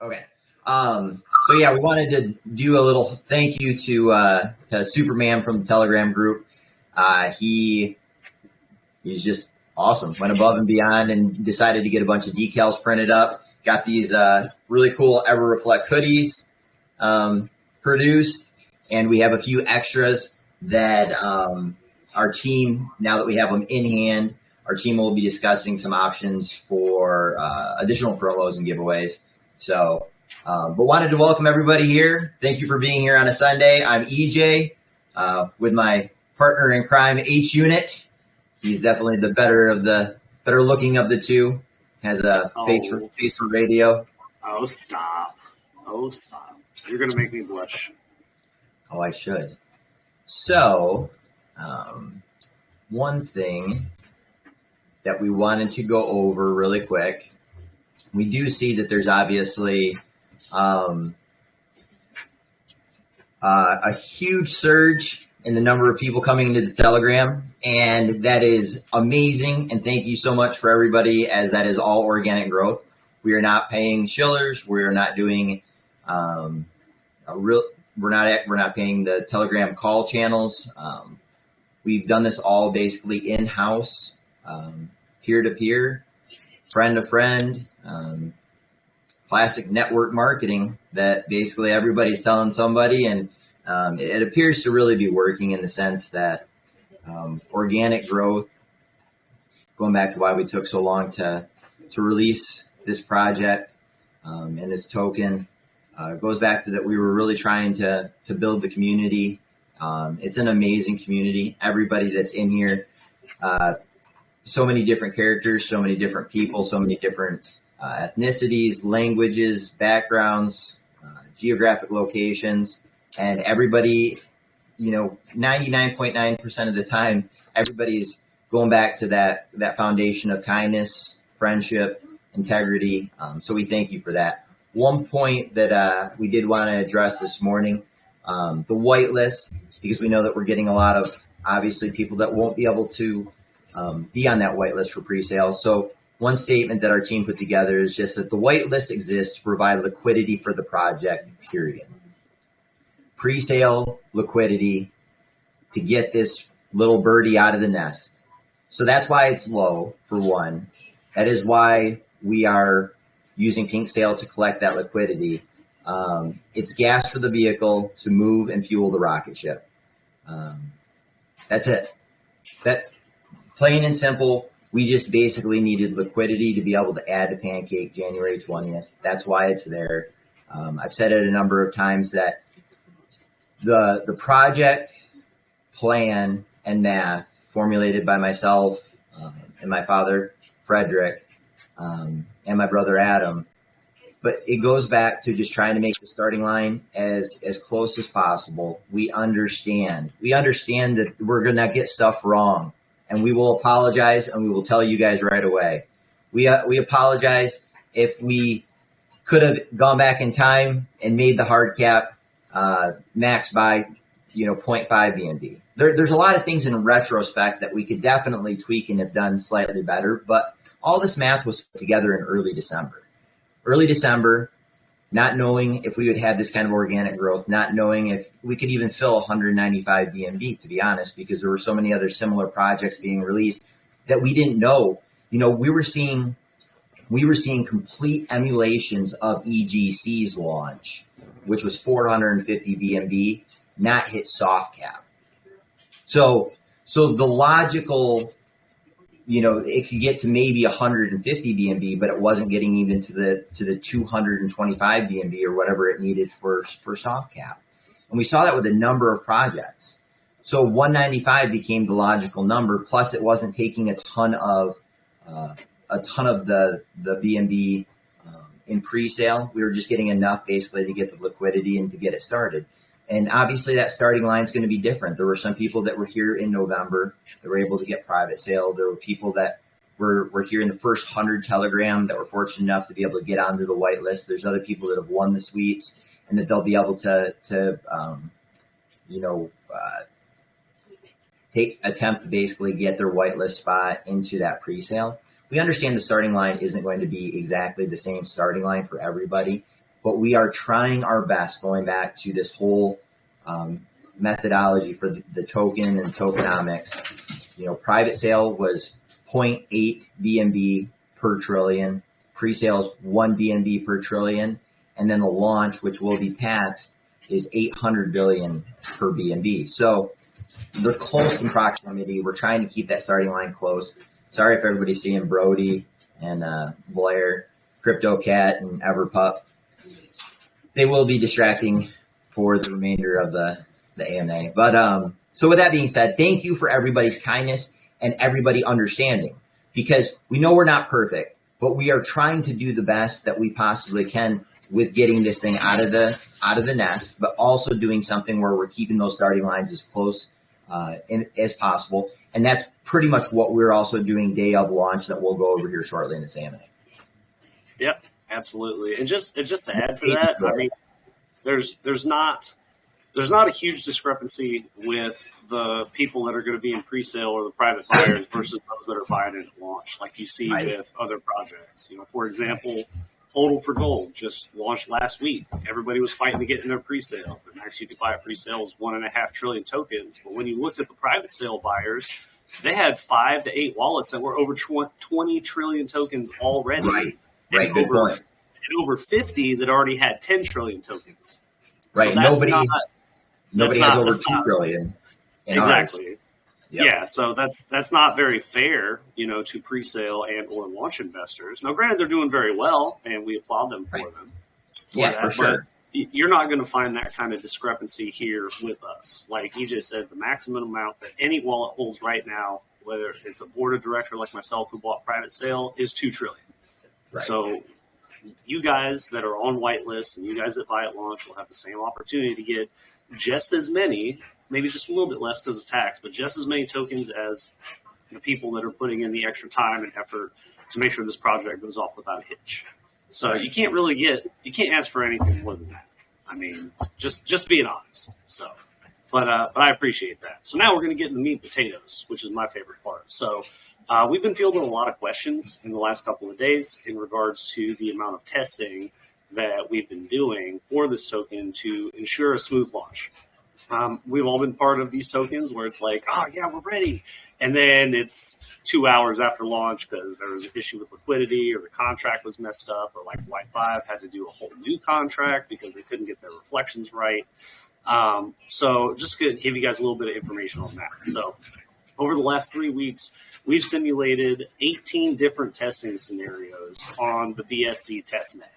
Okay. So yeah, we wanted to do a little thank you to Superman from the Telegram group. He's just awesome. Went above and beyond and decided to get a bunch of decals printed up. Got these really cool EverReflect hoodies produced, and we have a few extras that our team, now that we have them in hand, our team will be discussing some options for additional promos and giveaways. So, but wanted to welcome everybody here. Thank you for being here on a Sunday. I'm EJ with my partner in crime, H Unit. He's definitely the better looking of the two. Has a face for radio. Oh, stop. You're going to make me blush. Oh, I should. So, one thing that we wanted to go over really quick, we do see that there's obviously a huge surge in the number of people coming into the Telegram, and that is amazing. And thank you so much for everybody, as that is all organic growth. We are not paying shillers. We are not doing we're not paying the Telegram call channels. We've done this all basically in-house, peer-to-peer, friend-to-friend, classic network marketing that basically everybody's telling somebody, and it appears to really be working in the sense that organic growth, going back to why we took so long to release this project and this token, goes back to that we were really trying to build the community. It's an amazing community. Everybody that's in here, so many different characters, so many different people, so many different ethnicities, languages, backgrounds, geographic locations, and everybody, 99.9% of the time, everybody's going back to that foundation of kindness, friendship, integrity. So we thank you for that. One point that we did want to address this morning, the whitelist, because we know that we're getting a lot of, obviously, people that won't be able to be on that whitelist for pre-sale. So one statement that our team put together is just that the whitelist exists to provide liquidity for the project, period. Pre-sale liquidity to get this little birdie out of the nest. So that's why it's low, for one. That is why we are using Pink Sale to collect that liquidity. It's gas for the vehicle to move and fuel the rocket ship. That's it. That plain and simple. We just basically needed liquidity to be able to add to Pancake January 20th. That's why it's there. I've said it a number of times that the project plan and math formulated by myself and my father, Frederick, and my brother, Adam. But it goes back to just trying to make the starting line as close as possible. We understand that we're going to get stuff wrong, and we will apologize, and we will tell you guys right away. We apologize if we could have gone back in time and made the hard cap max by 0.5 BNB. There's a lot of things in retrospect that we could definitely tweak and have done slightly better, but all this math was put together in early December, not knowing if we would have this kind of organic growth, not knowing if we could even fill 195 BNB, to be honest, because there were so many other similar projects being released that we didn't know. We were seeing complete emulations of EGC's launch, which was 450 BNB, not hit soft cap. So the logical, it could get to maybe 150 BNB, but it wasn't getting even to the 225 BNB or whatever it needed for soft cap. And we saw that with a number of projects. So 195 became the logical number. Plus, it wasn't taking a ton of the BNB in pre-sale. We were just getting enough basically to get the liquidity and to get it started. And obviously that starting line is going to be different. There were some people that were here in November that were able to get private sale. There were people that were here in the first 100 Telegram that were fortunate enough to be able to get onto the whitelist. There's other people that have won the sweeps and that they'll be able to attempt to basically get their whitelist spot into that pre-sale. We understand the starting line isn't going to be exactly the same starting line for everybody. but we are trying our best, going back to this whole methodology for the token and tokenomics. Private sale was 0.8 BNB per trillion, pre-sales 1 BNB per trillion, and then the launch, which will be taxed, is 800 billion per BNB. So they're close in proximity. We're trying to keep that starting line close. Sorry if everybody's seeing Brody and Blair, CryptoCat, and EverPup. They will be distracting for the remainder of the AMA. But so with that being said, thank you for everybody's kindness and everybody understanding, because we know we're not perfect, but we are trying to do the best that we possibly can with getting this thing out of the nest, but also doing something where we're keeping those starting lines as close as possible. And that's pretty much what we're also doing day of launch that we'll go over here shortly in this AMA. Yep, absolutely. And just to add to that, I mean, there's not a huge discrepancy with the people that are going to be in pre-sale or the private buyers versus those that are buying it at launch, like you see with other projects. For example, Hodl for Gold just launched last week. Everybody was fighting to get in their pre-sale. The max you could buy at pre-sale was 1.5 trillion tokens. But when you looked at the private sale buyers, they had 5 to 8 wallets that were over 20 trillion tokens already. Right. Good point. And over 50 that already had 10 trillion tokens. Right. So nobody has over 2 trillion. Exactly. Yep. Yeah, so that's not very fair, to pre-sale and or launch investors. Now, granted, they're doing very well, and we applaud them for them. For sure. But you're not going to find that kind of discrepancy here with us. Like you just said, the maximum amount that any wallet holds right now, whether it's a board of director like myself who bought private sale, is 2 trillion. Right. So you guys that are on whitelist and you guys that buy at launch will have the same opportunity to get just as many, maybe just a little bit less because of tax, but just as many tokens as the people that are putting in the extra time and effort to make sure this project goes off without a hitch. So you can't ask for anything more than that. I mean, just being honest. So, but I appreciate that. So now we're going to get into the meat and potatoes, which is my favorite part. So we've been fielding a lot of questions in the last couple of days in regards to the amount of testing that we've been doing for this token to ensure a smooth launch. We've all been part of these tokens where it's like, oh, yeah, we're ready. And then it's 2 hours after launch because there was an issue with liquidity or the contract was messed up, or like White 5 had to do a whole new contract because they couldn't get their reflections right. So just to give you guys a little bit of information on that. So over the last 3 weeks, we've simulated 18 different testing scenarios on the BSC testnet.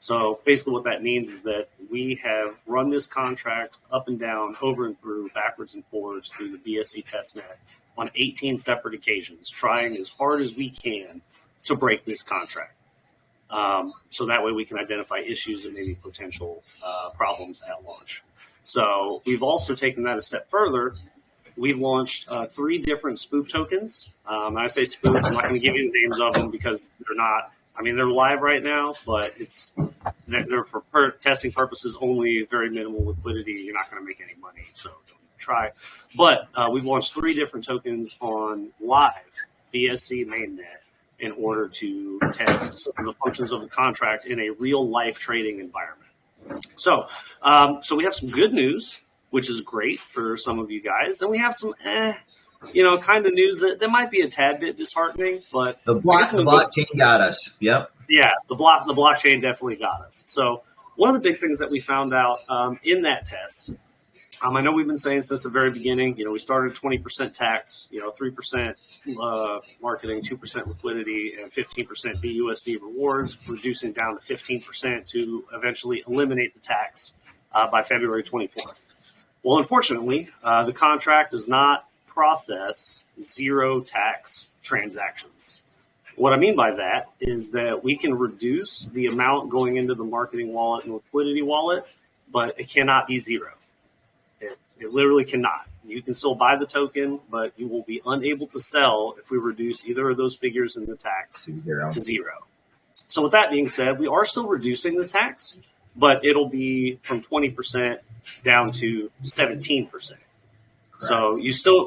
So basically what that means is that we have run this contract up and down, over and through, backwards and forwards through the BSC testnet on 18 separate occasions, trying as hard as we can to break this contract. So that way we can identify issues and maybe potential problems at launch. So we've also taken that a step further. We've launched 3 different spoof tokens. And I say spoof, I'm not going to give you the names of them because they're not. I mean, they're live right now, but they're for testing purposes only, very minimal liquidity. You're not going to make any money, so don't try. But we've launched 3 different tokens on live BSC mainnet in order to test some of the functions of the contract in a real-life trading environment. So we have some good news, which is great for some of you guys, and we have some kind of news that might be a tad bit disheartening, but the blockchain got us. Yep. Yeah, the blockchain definitely got us. So one of the big things that we found out in that test, I know we've been saying since the very beginning, we started 20% tax, 3% marketing, 2% liquidity, and 15% BUSD rewards, reducing down to 15% to eventually eliminate the tax by February 24th. Well, unfortunately, the contract does not process zero tax transactions. What I mean by that is that we can reduce the amount going into the marketing wallet and liquidity wallet, but it cannot be zero. It literally cannot. You can still buy the token, but you will be unable to sell if we reduce either of those figures in the tax to zero. So with that being said, we are still reducing the tax, but it'll be from 20% down to 17%. So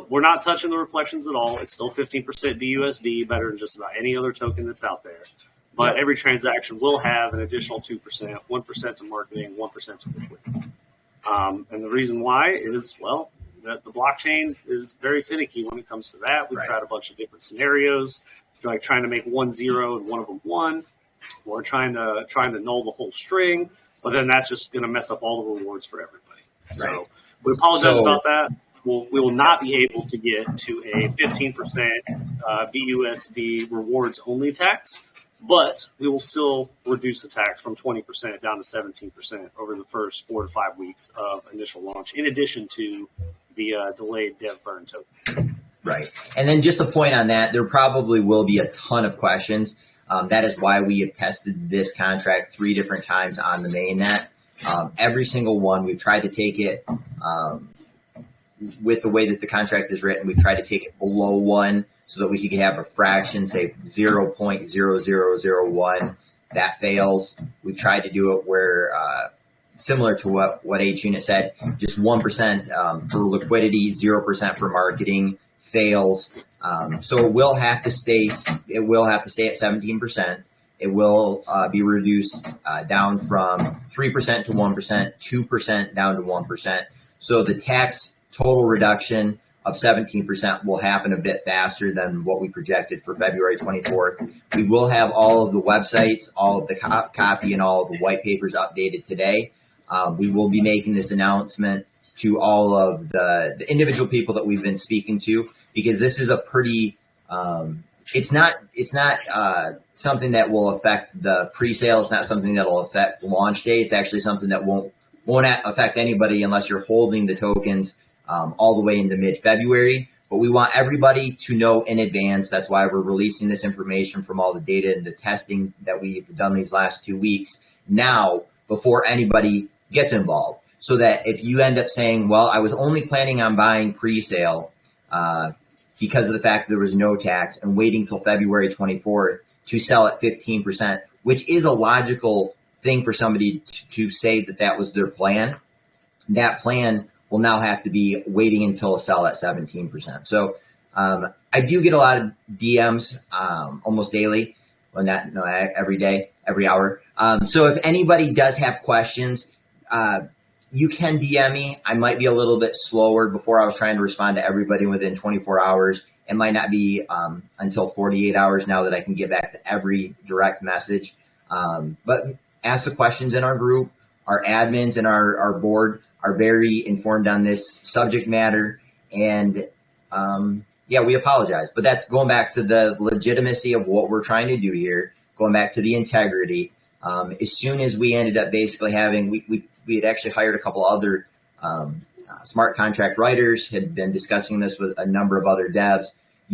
we're not touching the reflections at all. It's still 15% BUSD, better than just about any other token that's out there. But every transaction will have an additional 2%, 1% to marketing, 1% to liquidity. And the reason why is, well, that the blockchain is very finicky when it comes to that. We've tried a bunch of different scenarios, like trying to make one 0 and one of them 1, or trying to null the whole string. But then that's just going to mess up all the rewards for everybody. So we apologize about that. We will not be able to get to a 15% BUSD rewards only tax, but we will still reduce the tax from 20% down to 17% over the first 4 to 5 weeks of initial launch, in addition to the delayed dev burn tokens. Right. And then just a point on that, there probably will be a ton of questions. That is why we have tested this contract 3 different times on the mainnet. Every single one, we've tried to take it with the way that the contract is written, we tried to take it below 1 so that we could have a fraction, say 0.0001. That fails. We've tried to do it where, similar to what H Unit said, just 1% for liquidity, 0% for marketing, fails. So it will have to stay at 17%. It will be reduced down from 3% to 1%, 2% down to 1%. So the tax total reduction of 17% will happen a bit faster than what we projected for February 24th. We will have all of the websites, all of the copy, and all of the white papers updated today. We will be making this announcement to all of the individual people that we've been speaking to, because this is a pretty it's not something that will affect the pre-sale. It's not something that will affect launch day. It's actually something that won't affect anybody unless you're holding the tokens all the way into mid-February. But we want everybody to know in advance. That's why we're releasing this information from all the data and the testing that we've done these last 2 weeks now, before anybody gets involved. So that if you end up saying, well, I was only planning on buying pre-sale because of the fact that there was no tax, and waiting till February 24th to sell at 15%, which is a logical thing for somebody to say that was their plan, that plan will now have to be waiting until a sell at 17%. So I do get a lot of DMs almost daily, every day, every hour. So if anybody does have questions, you can DM me. I might be a little bit slower. Before, I was trying to respond to everybody within 24 hours. It might not be until 48 hours now that I can get back to every direct message. But ask the questions in our group. Our admins and our board are very informed on this subject matter. And we apologize. But that's going back to the legitimacy of what we're trying to do here, going back to the integrity. As soon as we ended up basically having, we had actually hired a couple other smart contract writers, had been discussing this with a number of other devs.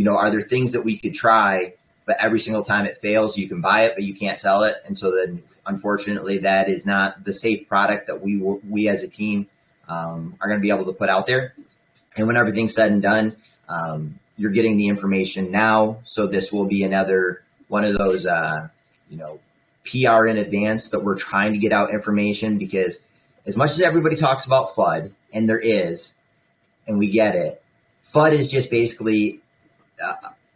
Are there things that we could try, but every single time it fails, you can buy it, but you can't sell it? And so then, unfortunately, that is not the safe product that we as a team are going to be able to put out there. And when everything's said and done, you're getting the information now. So this will be another one of those, PR in advance that we're trying to get out information, because as much as everybody talks about FUD, and there is, and we get it, FUD is just basically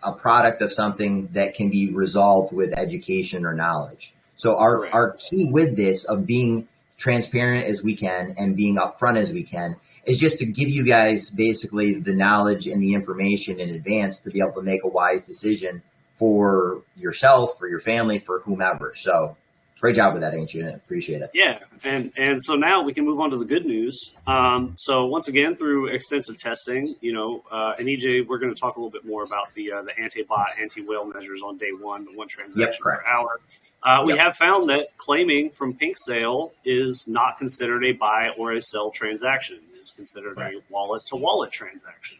a product of something that can be resolved with education or knowledge. So our key with this, of being transparent as we can and being upfront as we can, is just to give you guys basically the knowledge and the information in advance to be able to make a wise decision for yourself, for your family, for whomever. So great job with that, Ancient. Appreciate it. Yeah, and so now we can move on to the good news. So once again, through extensive testing, and EJ, we're going to talk a little bit more about the anti-bot, anti-whale measures on day one, the 1 transaction per hour. We have found that claiming from Pink Sale is not considered a buy or a sell transaction. It's considered a wallet-to-wallet transaction,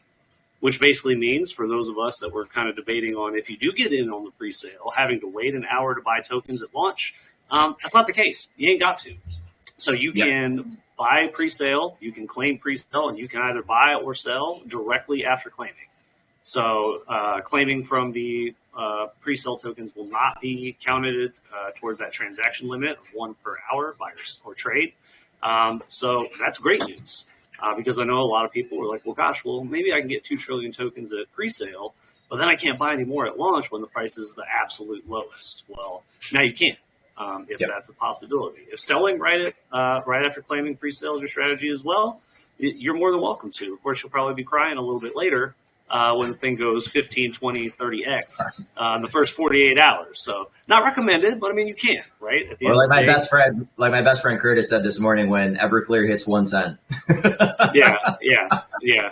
which basically means, for those of us that were kind of debating on, if you do get in on the pre-sale, having to wait an hour to buy tokens at launch, that's not the case. You ain't got to. So you can buy pre-sale, you can claim pre-sale, and you can either buy or sell directly after claiming. So claiming from the pre-sale tokens will not be counted towards that transaction limit of 1 per hour buy or trade. So that's great news, because I know a lot of people were like, well, maybe I can get 2 trillion tokens at pre-sale, but then I can't buy any more at launch when the price is the absolute lowest. Well, now you can, if that's a possibility. If selling right after claiming pre-sale is your strategy as well, you're more than welcome to. Of course, you'll probably be crying a little bit later when the thing goes 15, 20, 30x in the first 48 hours. So not recommended, but I mean, you can, right? At the Or end like of the my day, best friend Curtis said this morning when Everclear hits 1 cent. yeah.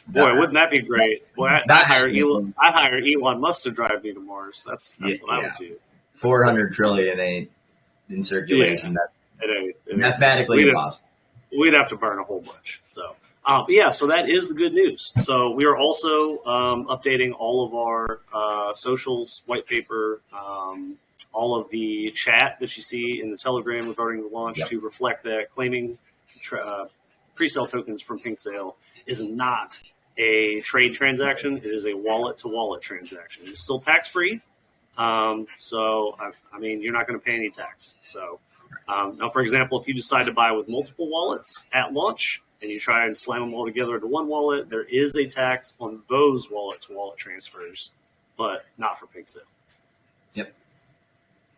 Boy, wouldn't that be great? Boy, I'd hire Elon Musk to drive me to Mars. That's what I would do. 400 trillion ain't in circulation. Yeah, it ain't. Mathematically impossible. We'd have to burn a whole bunch. So, so that is the good news. So we are also updating all of our socials, white paper, all of the chat that you see in the Telegram regarding the launch to reflect that claiming pre-sale tokens from Pink Sale is not a trade transaction. It is a wallet-to-wallet transaction. It's still tax-free. So, I mean, you're not going to pay any tax. So, now, for example, if you decide to buy with multiple wallets at launch and you try and slam them all together into one wallet, there is a tax on those wallet-to-wallet transfers, but not for Pink Sale. Yep.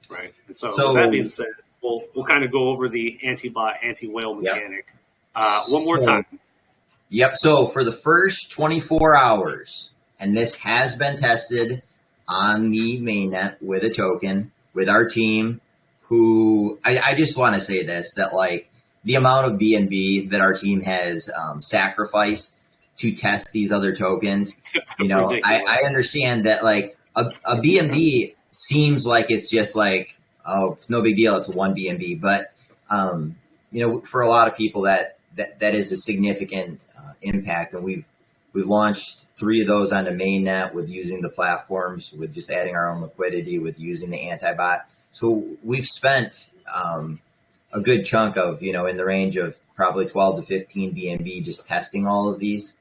Right. And so with that being said, we'll kind of go over the anti-bot, anti-whale mechanic one more time. Yep. So for the first 24 hours, and this has been tested on the mainnet with a token with our team, who I just want to say this, that like the amount of BNB that our team has sacrificed to test these other tokens, you know, I understand that like a BNB seems like it's just like, oh, it's no big deal. It's one BNB. But, you know, for a lot of people that is a significant impact. And we've launched 3 of those on the mainnet with using the platforms, with just adding our own liquidity, with using the anti-bot. So we've spent a good chunk of, you know, in the range of probably 12 to 15 BNB just testing all of these.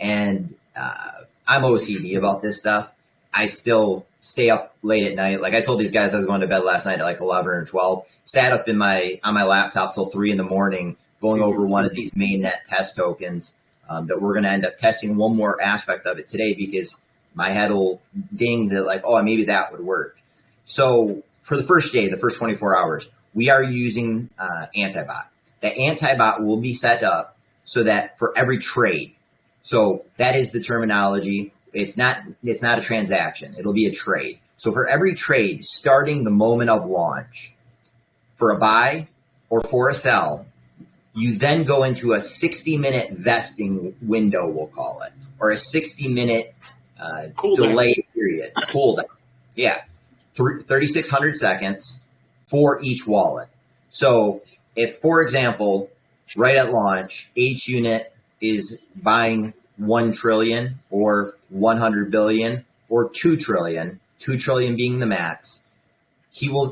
And I'm OCD about this stuff. I still stay up late at night. Like I told these guys I was going to bed last night at like 11 or 12, sat up on my laptop till 3 in the morning going over one of these mainnet test tokens that we're going to end up testing one more aspect of it today because my head will ding that like, oh, maybe that would work. So for the first day, the first 24 hours, we are using anti-bot. The anti-bot will be set up so that for every trade, so that is the terminology. It's not a transaction. It'll be a trade. So for every trade starting the moment of launch, for a buy or for a sell, you then go into a 60-minute vesting window, we'll call it, or a 60-minute delay period, cool down. Yeah, 3,600 seconds for each wallet. So if, for example, right at launch, H unit is buying 1 trillion or 100 billion or 2 trillion, 2 trillion being the max,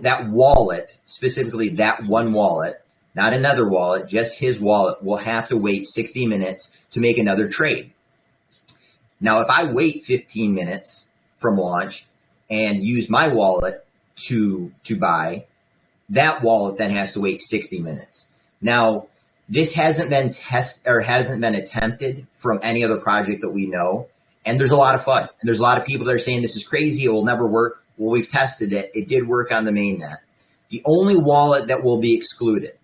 that wallet, specifically that one wallet, not another wallet, just his wallet, will have to wait 60 minutes to make another trade. Now, if I wait 15 minutes from launch and use my wallet to buy, that wallet then has to wait 60 minutes. Now, this hasn't been attempted from any other project that we know. And there's a lot of fun. And there's a lot of people that are saying this is crazy. It will never work. Well, we've tested it. It did work on the mainnet. The only wallet that will be excluded,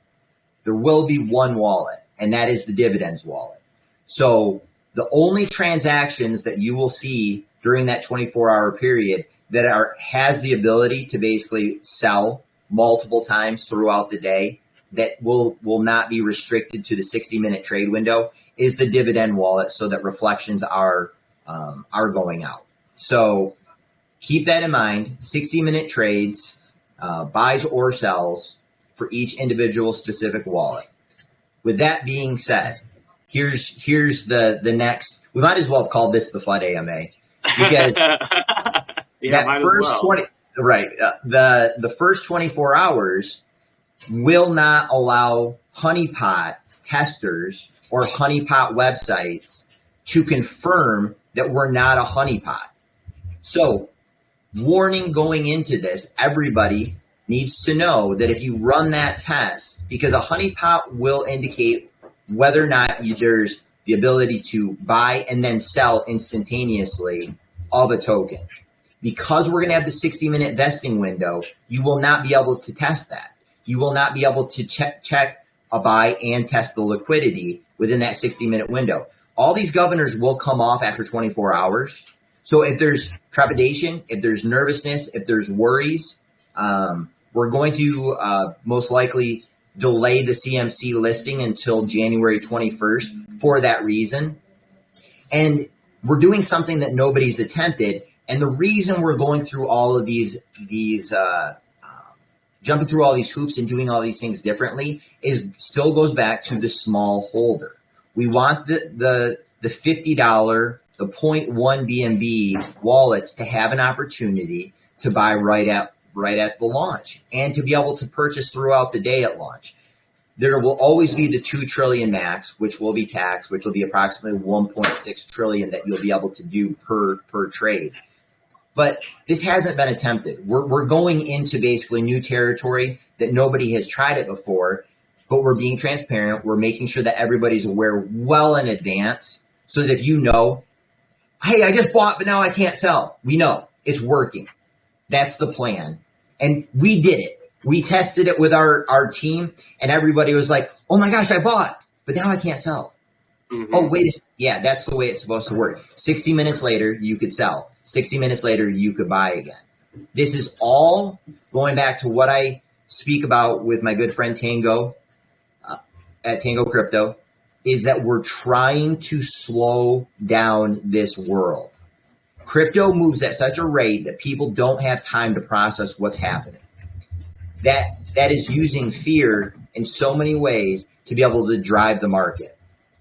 there will be one wallet, and that is the dividends wallet. So the only transactions that you will see during that 24-hour period that has the ability to basically sell multiple times throughout the day that will not be restricted to the 60-minute trade window is the dividend wallet, so that reflections are going out. So keep that in mind. 60-minute trades, buys or sells for each individual specific wallet. With that being said, here's the next. We might as well have called this the FUD AMA because the first 24 hours will not allow Honeypot testers or Honeypot websites to confirm that we're not a honeypot. So, warning going into this, everybody needs to know that if you run that test, because a honeypot will indicate whether or not there's the ability to buy and then sell instantaneously of a token. Because we're going to have the 60-minute vesting window, you will not be able to test that. You will not be able to check a buy and test the liquidity within that 60-minute window. All these governors will come off after 24 hours. So if there's trepidation, if there's nervousness, if there's worries, we're going to most likely delay the CMC listing until January 21st for that reason. And we're doing something that nobody's attempted. And the reason we're going through all of these jumping through all these hoops and doing all these things differently is still goes back to the small holder. We want the $50, the 0.1 BNB wallets to have an opportunity to buy right at the launch and to be able to purchase throughout the day at launch. There will always be the 2 trillion max, which will be taxed, which will be approximately 1.6 trillion that you'll be able to do per trade. But this hasn't been attempted. We're going into basically new territory that nobody has tried it before, but we're being transparent. We're making sure that everybody's aware well in advance so that if you know, hey, I just bought, but now I can't sell. We know it's working. That's the plan. And we did it. We tested it with our team, and everybody was like, oh my gosh, I bought, but now I can't sell. Mm-hmm. Oh, wait a second. Yeah, that's the way it's supposed to work. 60 minutes later, you could sell. 60 minutes later, you could buy again. This is all going back to what I speak about with my good friend Tango at Tango Crypto, is that we're trying to slow down this world. Crypto moves at such a rate that people don't have time to process what's happening. That is using fear in so many ways to be able to drive the market.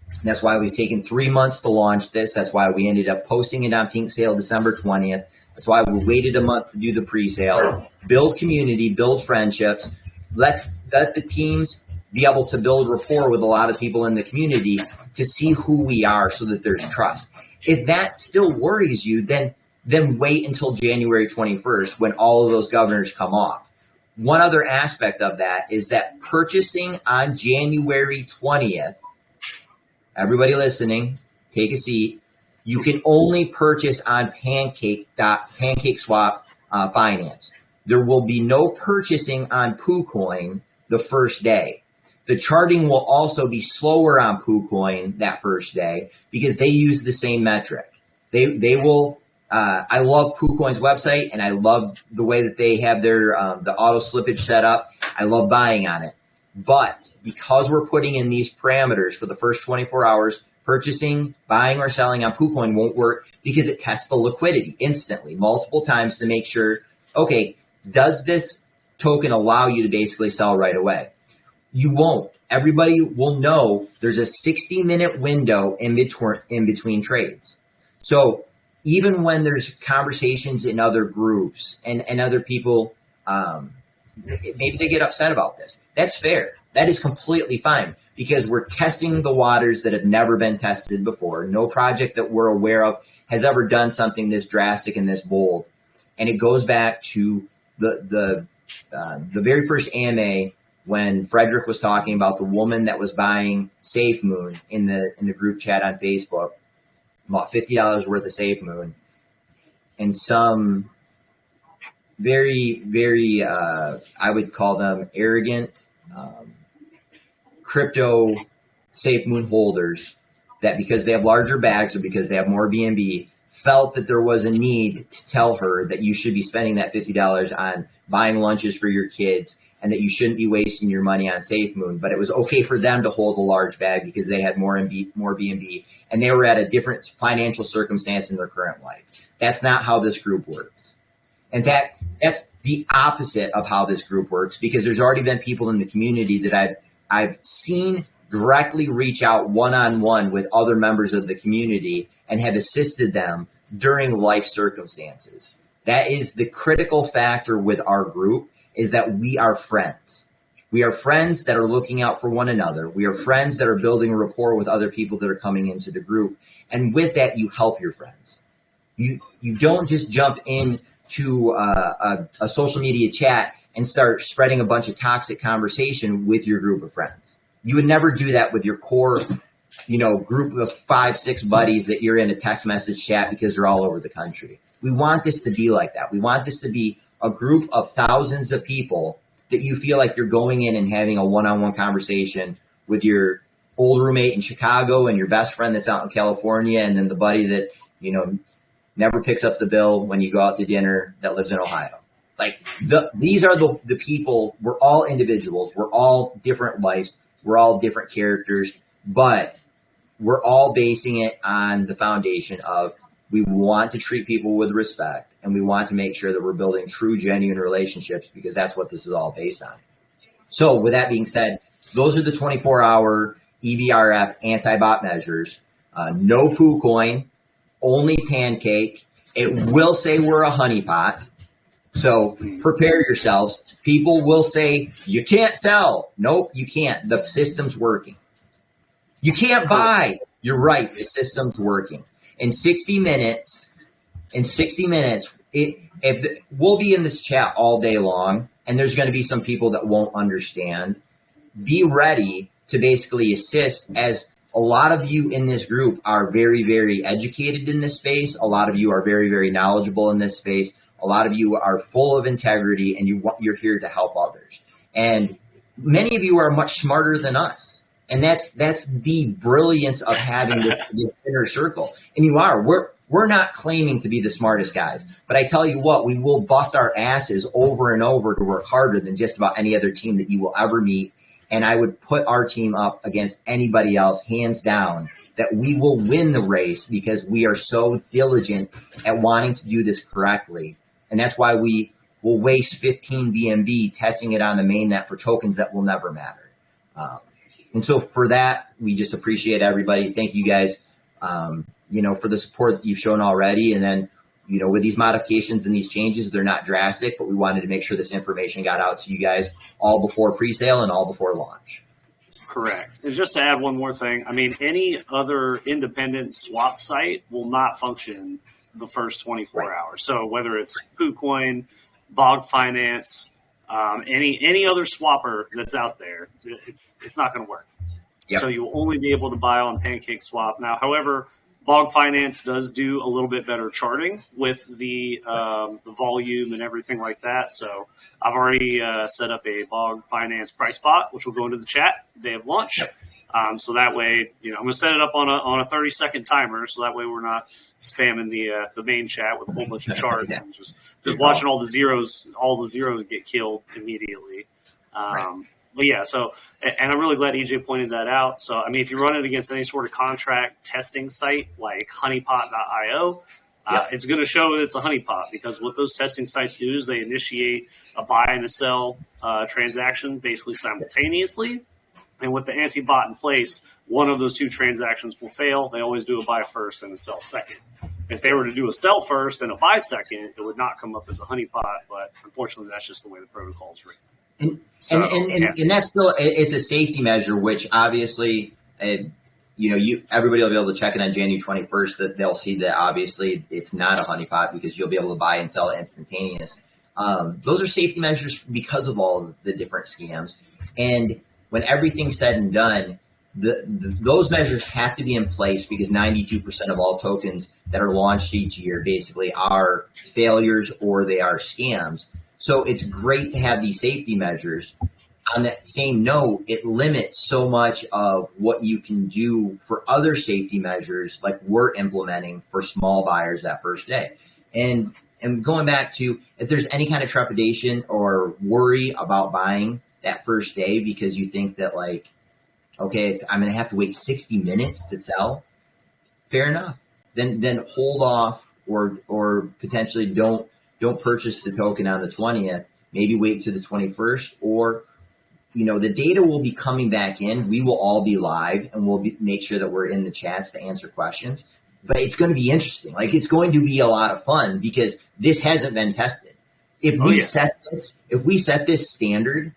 And that's why we've taken 3 months to launch this. That's why we ended up posting it on Pink Sale December 20th. That's why we waited a month to do the pre-sale, build community, build friendships, let the teams be able to build rapport with a lot of people in the community to see who we are so that there's trust. If that still worries you, then wait until January 21st when all of those governors come off. One other aspect of that is that purchasing on January 20th, everybody listening, take a seat. You can only purchase on PancakeSwap Finance. There will be no purchasing on PooCoin the first day. The charting will also be slower on PooCoin that first day because they use the same metric. They will. I love PooCoin's website, and I love the way that they have their the auto slippage set up. I love buying on it. But because we're putting in these parameters for the first 24 hours, purchasing, buying, or selling on PooCoin won't work because it tests the liquidity instantly, multiple times to make sure, okay, does this token allow you to basically sell right away? You won't. Everybody will know there's a 60-minute window in between trades. So even when there's conversations in other groups and other people, maybe they get upset about this. That's fair. That is completely fine because we're testing the waters that have never been tested before. No project that we're aware of has ever done something this drastic and this bold. And it goes back to the very first AMA when Frederick was talking about the woman that was buying SafeMoon in the group chat on Facebook, about $50 worth of SafeMoon, and some very, very, I would call them arrogant crypto SafeMoon holders that because they have larger bags or because they have more BNB felt that there was a need to tell her that you should be spending that $50 on buying lunches for your kids and that you shouldn't be wasting your money on SafeMoon. But it was okay for them to hold a large bag because they had more BNB and they were at a different financial circumstance in their current life. That's not how this group works. In fact, that's the opposite of how this group works because there's already been people in the community that I've seen directly reach out one-on-one with other members of the community and have assisted them during life circumstances. That is the critical factor with our group, is that we are friends. We are friends that are looking out for one another. We are friends that are building a rapport with other people that are coming into the group. And with that, you help your friends. You don't just jump into a social media chat and start spreading a bunch of toxic conversation with your group of friends. You would never do that with your core group of 5-6 buddies that you're in a text message chat because they're all over the country. We want this to be like that. We want this to be a group of thousands of people that you feel like you're going in and having a one-on-one conversation with your old roommate in Chicago and your best friend that's out in California, and then the buddy that, never picks up the bill when you go out to dinner that lives in Ohio. Like these are the people. We're all individuals. We're all different lives. We're all different characters, but we're all basing it on the foundation of we want to treat people with respect, and we want to make sure that we're building true, genuine relationships, because that's what this is all based on. So with that being said, those are the 24-hour EVRF anti-bot measures. No poo coin, only pancake. It will say we're a honeypot. So prepare yourselves. People will say, you can't sell. Nope, you can't. The system's working. You can't buy. You're right. The system's working. In 60 minutes, we'll be in this chat all day long, and there's going to be some people that won't understand. Be ready to basically assist, as a lot of you in this group are very, very educated in this space. A lot of you are very, very knowledgeable in this space. A lot of you are full of integrity, and you're here to help others. And many of you are much smarter than us. And that's the brilliance of having this inner circle. And you are. We're not claiming to be the smartest guys. But I tell you what, we will bust our asses over and over to work harder than just about any other team that you will ever meet. And I would put our team up against anybody else, hands down, that we will win the race because we are so diligent at wanting to do this correctly. And that's why we will waste 15 BNB testing it on the mainnet for tokens that will never matter. And so for that, we just appreciate everybody. Thank you guys, for the support that you've shown already. And then, with these modifications and these changes, they're not drastic, but we wanted to make sure this information got out to you guys all before pre-sale and all before launch. Correct. And just to add one more thing, any other independent swap site will not function the first 24 hours. So whether it's KuCoin, Bog Finance, any other swapper that's out there, it's not going to work. Yep. So you'll only be able to buy on Pancake Swap. Now, however, Bog Finance does do a little bit better charting with the volume and everything like that. So I've already set up a Bog Finance price spot, which will go into the chat the day of launch. Yep. So that way, I'm going to set it up on a 30-second timer, so that way we're not spamming the main chat with a whole bunch of charts and just watching all the zeros get killed immediately. Right. But yeah, so, and I'm really glad EJ pointed that out. So, if you run it against any sort of contract testing site like honeypot.io, it's going to show that it's a honeypot, because what those testing sites do is they initiate a buy and a sell transaction basically simultaneously. And with the anti-bot in place, one of those two transactions will fail. They always do a buy first and a sell second. If they were to do a sell first and a buy second, it would not come up as a honeypot. But unfortunately, that's just the way the protocol is written. And that's still, it's a safety measure, which obviously, everybody will be able to check it on January 21st. That they'll see that obviously it's not a honeypot, because you'll be able to buy and sell instantaneous. Those are safety measures because of all of the different scams. And when everything's said and done, those measures have to be in place, because 92% of all tokens that are launched each year basically are failures or they are scams. So it's great to have these safety measures. On that same note, it limits so much of what you can do for other safety measures like we're implementing for small buyers that first day. And going back to, if there's any kind of trepidation or worry about buying that first day because you think that I'm going to have to wait 60 minutes to sell, fair enough. Then hold off or potentially don't purchase the token on the 20th. Maybe wait to the 21st, or the data will be coming back in. We will all be live, and we'll make sure that we're in the chats to answer questions. But it's going to be interesting. It's going to be a lot of fun, because this hasn't been tested. If we set this standard,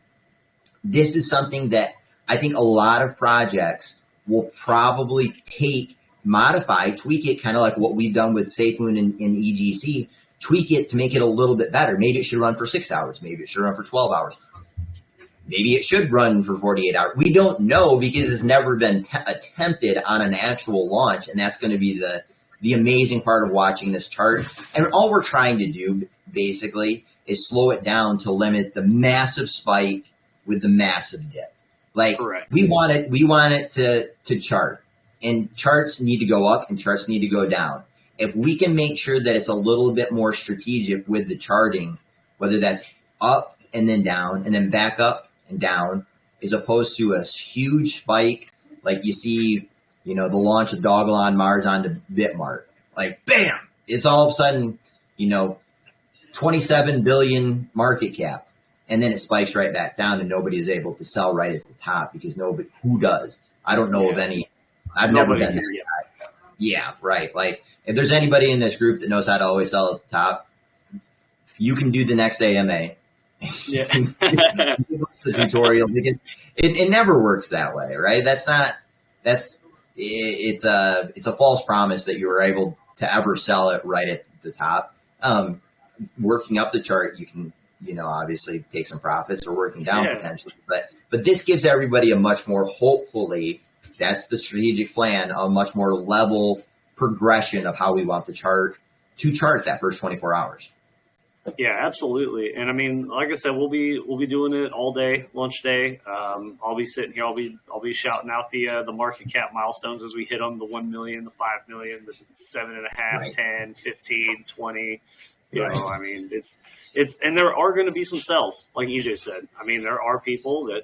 this is something that I think a lot of projects will probably modify, tweak it, kind of like what we've done with SafeMoon and EGC, tweak it to make it a little bit better. Maybe it should run for 6 hours. Maybe it should run for 12 hours. maybe it should run for 48 hours. We don't know because it's never been attempted on an actual launch. And that's going to be the amazing part of watching this chart. And all we're trying to do basically is slow it down to limit the massive spike with the massive dip. Like Correct. we want it to chart, and charts need to go up and charts need to go down. If we can make sure that it's a little bit more strategic with the charting, whether that's up and then back up and down, as opposed to a huge spike like you see, the launch of Doggle on Mars onto Bitmart, like bam, it's all of a sudden, 27 billion market cap. And then it spikes right back down and nobody is able to sell right at the top because who does? I don't know of any. I've never been there yet. Yeah, right. Like if there's anybody in this group that knows how to always sell at the top, you can do the next AMA. Yeah. The tutorial because it never works that way, right? It's a false promise that you were able to ever sell it right at the top. Working up the chart, you can, obviously take some profits, or working down potentially, but this gives everybody a much more, hopefully, that's the strategic plan, a much more level progression of how we want the chart to chart that first 24 hours. Yeah, absolutely. And I mean, like I said, we'll be doing it all day, lunch day. I'll be sitting here. I'll be shouting out the market cap milestones as we hit them: the 1 million, the 5 million, the 7.5, Right. 10, 15, 20. Right. I mean, it's and there are going to be some sells, like EJ said. I mean, there are people that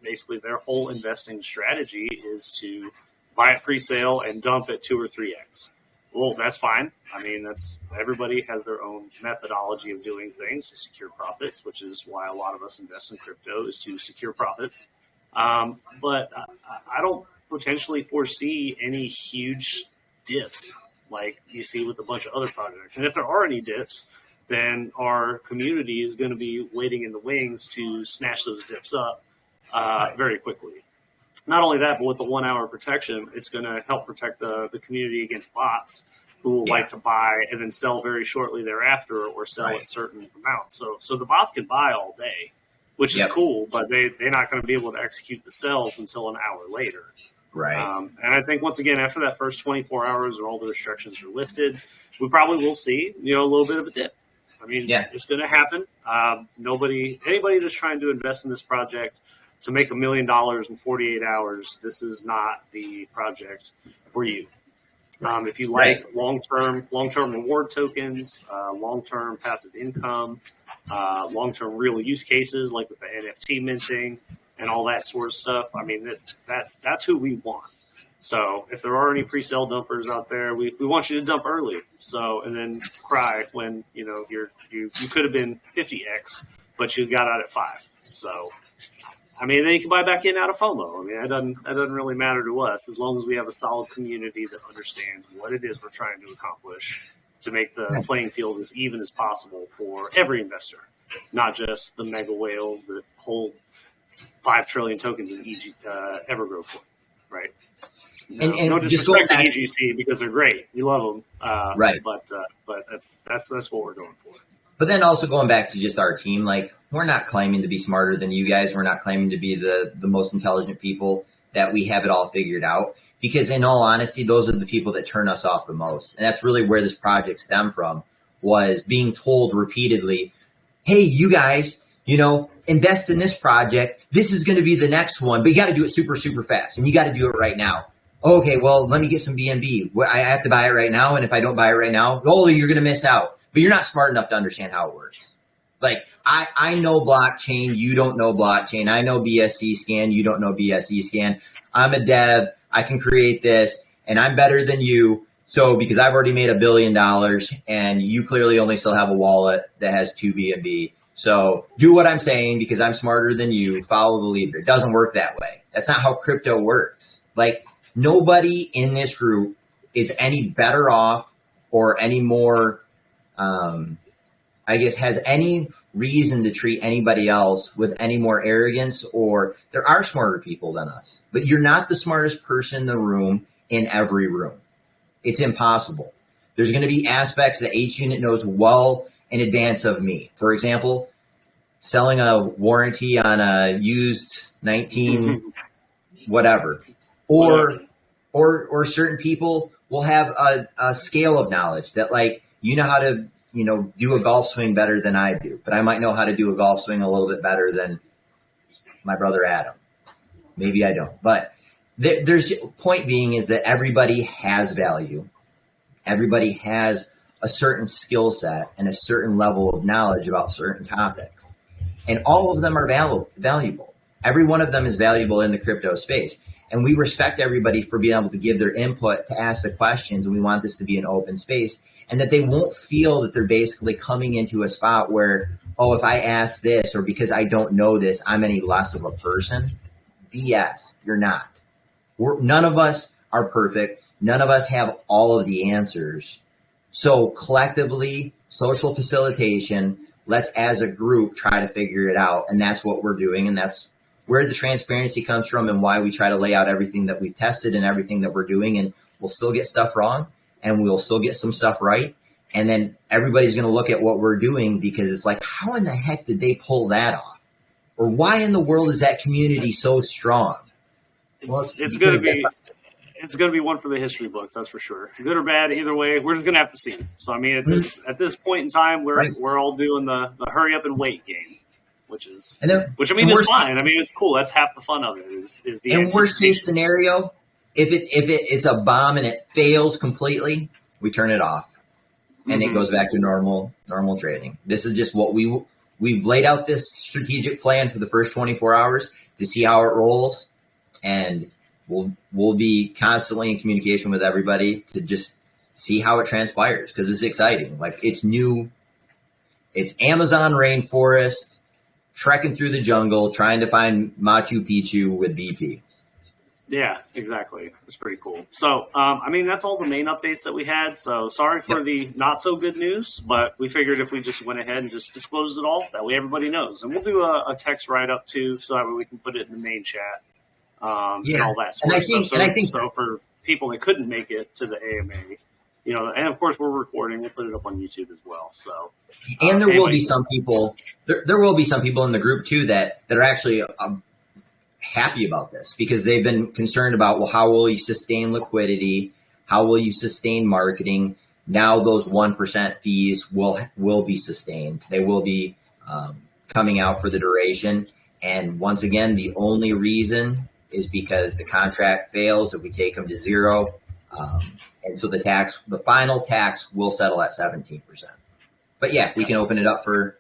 basically their whole investing strategy is to buy it pre-sale and dump it 2 or 3x. Well, that's fine. I mean, everybody has their own methodology of doing things to secure profits, which is why a lot of us invest in crypto, is to secure profits. But I don't potentially foresee any huge dips like you see with a bunch of other projects. And if there are any dips, then our community is going to be waiting in the wings to snatch those dips up very quickly. Not only that, but with the 1 hour protection, it's going to help protect the community against bots who will like to buy and then sell very shortly thereafter, or sell at certain amounts. So the bots can buy all day, which is cool, but they're not going to be able to execute the sells until an hour later. Right. And I think, once again, after that first 24 hours and all the restrictions are lifted, we probably will see, a little bit of a dip. I mean, it's going to happen. Anybody that's trying to invest in this project to make $1 million in 48 hours, this is not the project for you. If you like long-term reward tokens, long-term passive income, long-term real use cases like with the NFT minting and all that sort of stuff, I mean, that's who we want. So if there are any pre-sale dumpers out there, we want you to dump early. So, and then cry when you could have been 50x, but you got out at 5. So, I mean, then you can buy back in out of FOMO. I mean, that doesn't really matter to us, as long as we have a solid community that understands what it is we're trying to accomplish to make the playing field as even as possible for every investor, not just the mega whales that hold 5 trillion tokens in EverReflect, right? No disrespect to EGC, because they're great. We love them. Right. But that's what we're going for. But then also going back to just our team, like, we're not claiming to be smarter than you guys. We're not claiming to be the most intelligent people, that we have it all figured out. Because in all honesty, those are the people that turn us off the most. And that's really where this project stemmed from, was being told repeatedly, hey, you guys, invest in this project. This is going to be the next one, but you got to do it super, super fast. And you got to do it right now. Okay, well, let me get some BNB. I have to buy it right now. And if I don't buy it right now, you're going to miss out. But you're not smart enough to understand how it works. Like, I know blockchain, you don't know blockchain. I know BSC scan, you don't know BSC scan. I'm a dev, I can create this, and I'm better than you. So because I've already made $1 billion, and you clearly only still have a wallet that has 2 BNB. So do what I'm saying because I'm smarter than you. Follow the leader. It doesn't work that way. That's not how crypto works. Like, nobody in this group is any better off or any more has any reason to treat anybody else with any more arrogance, or there are smarter people than us, but you're not the smartest person in the room in every room. It's impossible. There's going to be aspects that H unit knows well in advance of me. For example, selling a warranty on a used 19 whatever, or certain people will have a scale of knowledge that, like, how to do a golf swing better than I do, but I might know how to do a golf swing a little bit better than my brother Adam. Maybe I don't, but there's point being is that everybody has value. Everybody has a certain skill set and a certain level of knowledge about certain topics, and all of them are valuable. Every one of them is valuable in the crypto space, and we respect everybody for being able to give their input, to ask the questions, and we want this to be an open space, and that they won't feel that they're basically coming into a spot where, oh, if I ask this or because I don't know this, I'm any less of a person. BS. You're not. None of us are perfect. None of us have all of the answers. So collectively, social facilitation, let's as a group try to figure it out. And that's what we're doing. And that's where the transparency comes from and why we try to lay out everything that we've tested and everything that we're doing. And we'll still get stuff wrong and we'll still get some stuff right. And then everybody's going to look at what we're doing because it's like, how in the heck did they pull that off? Or why in the world is that community so strong? It's going to be one for the history books, that's for sure. Good or bad, either way, we're just going to have to see. So, I mean, at this point in time, we're all doing the hurry up and wait game, which is fine. I mean, it's cool. That's half the fun of it. Is the and worst case scenario, if it's a bomb and it fails completely, we turn it off and it goes back to normal trading. This is just what we've laid out this strategic plan for the first 24 hours to see how it rolls. And we'll be constantly in communication with everybody to just see how it transpires because it's exciting. Like, it's new. It's Amazon rainforest, trekking through the jungle, trying to find Machu Picchu with BP. Yeah, exactly. It's pretty cool. So, I mean, that's all the main updates that we had. So sorry for the not so good news, but we figured if we just went ahead and just disclosed it all, that way everybody knows. And we'll do a text write-up too, so that way we can put it in the main chat. And all that sort of stuff. So for people that couldn't make it to the AMA, and of course we're recording, we'll put it up on YouTube as well. So, and there will be some people. There will be some people in the group too that are actually happy about this because they've been concerned about, well, how will you sustain liquidity? How will you sustain marketing? Now those 1% fees will be sustained. They will be coming out for the duration. And once again, the only reason is because the contract fails if we take them to zero. And so the final tax will settle at 17%. But yeah, we can open it up for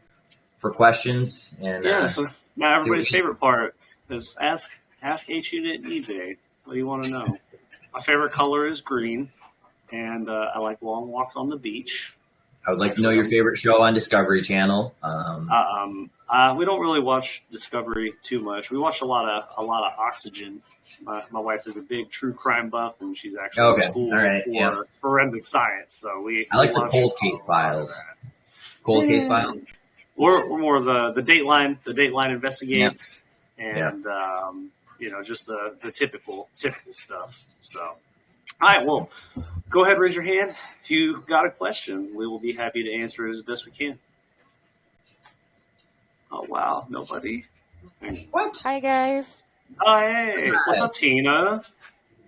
questions. And so now everybody's favorite part is ask H-Unit and eBay. What do you want to know? My favorite color is green, and I like long walks on the beach. I would like to know your favorite show on Discovery Channel. We don't really watch Discovery too much. We watch a lot of Oxygen. My wife is a big true crime buff, and she's actually in school for forensic science. So I like the cold case files. Cold case files. We're more of the Dateline. The Dateline investigates, and just the typical stuff. So, all right, well, go ahead, raise your hand if you got a question. We will be happy to answer it as best we can. Oh, wow. Nobody? What? Hi, guys. Oh, hey. What's up, Tina?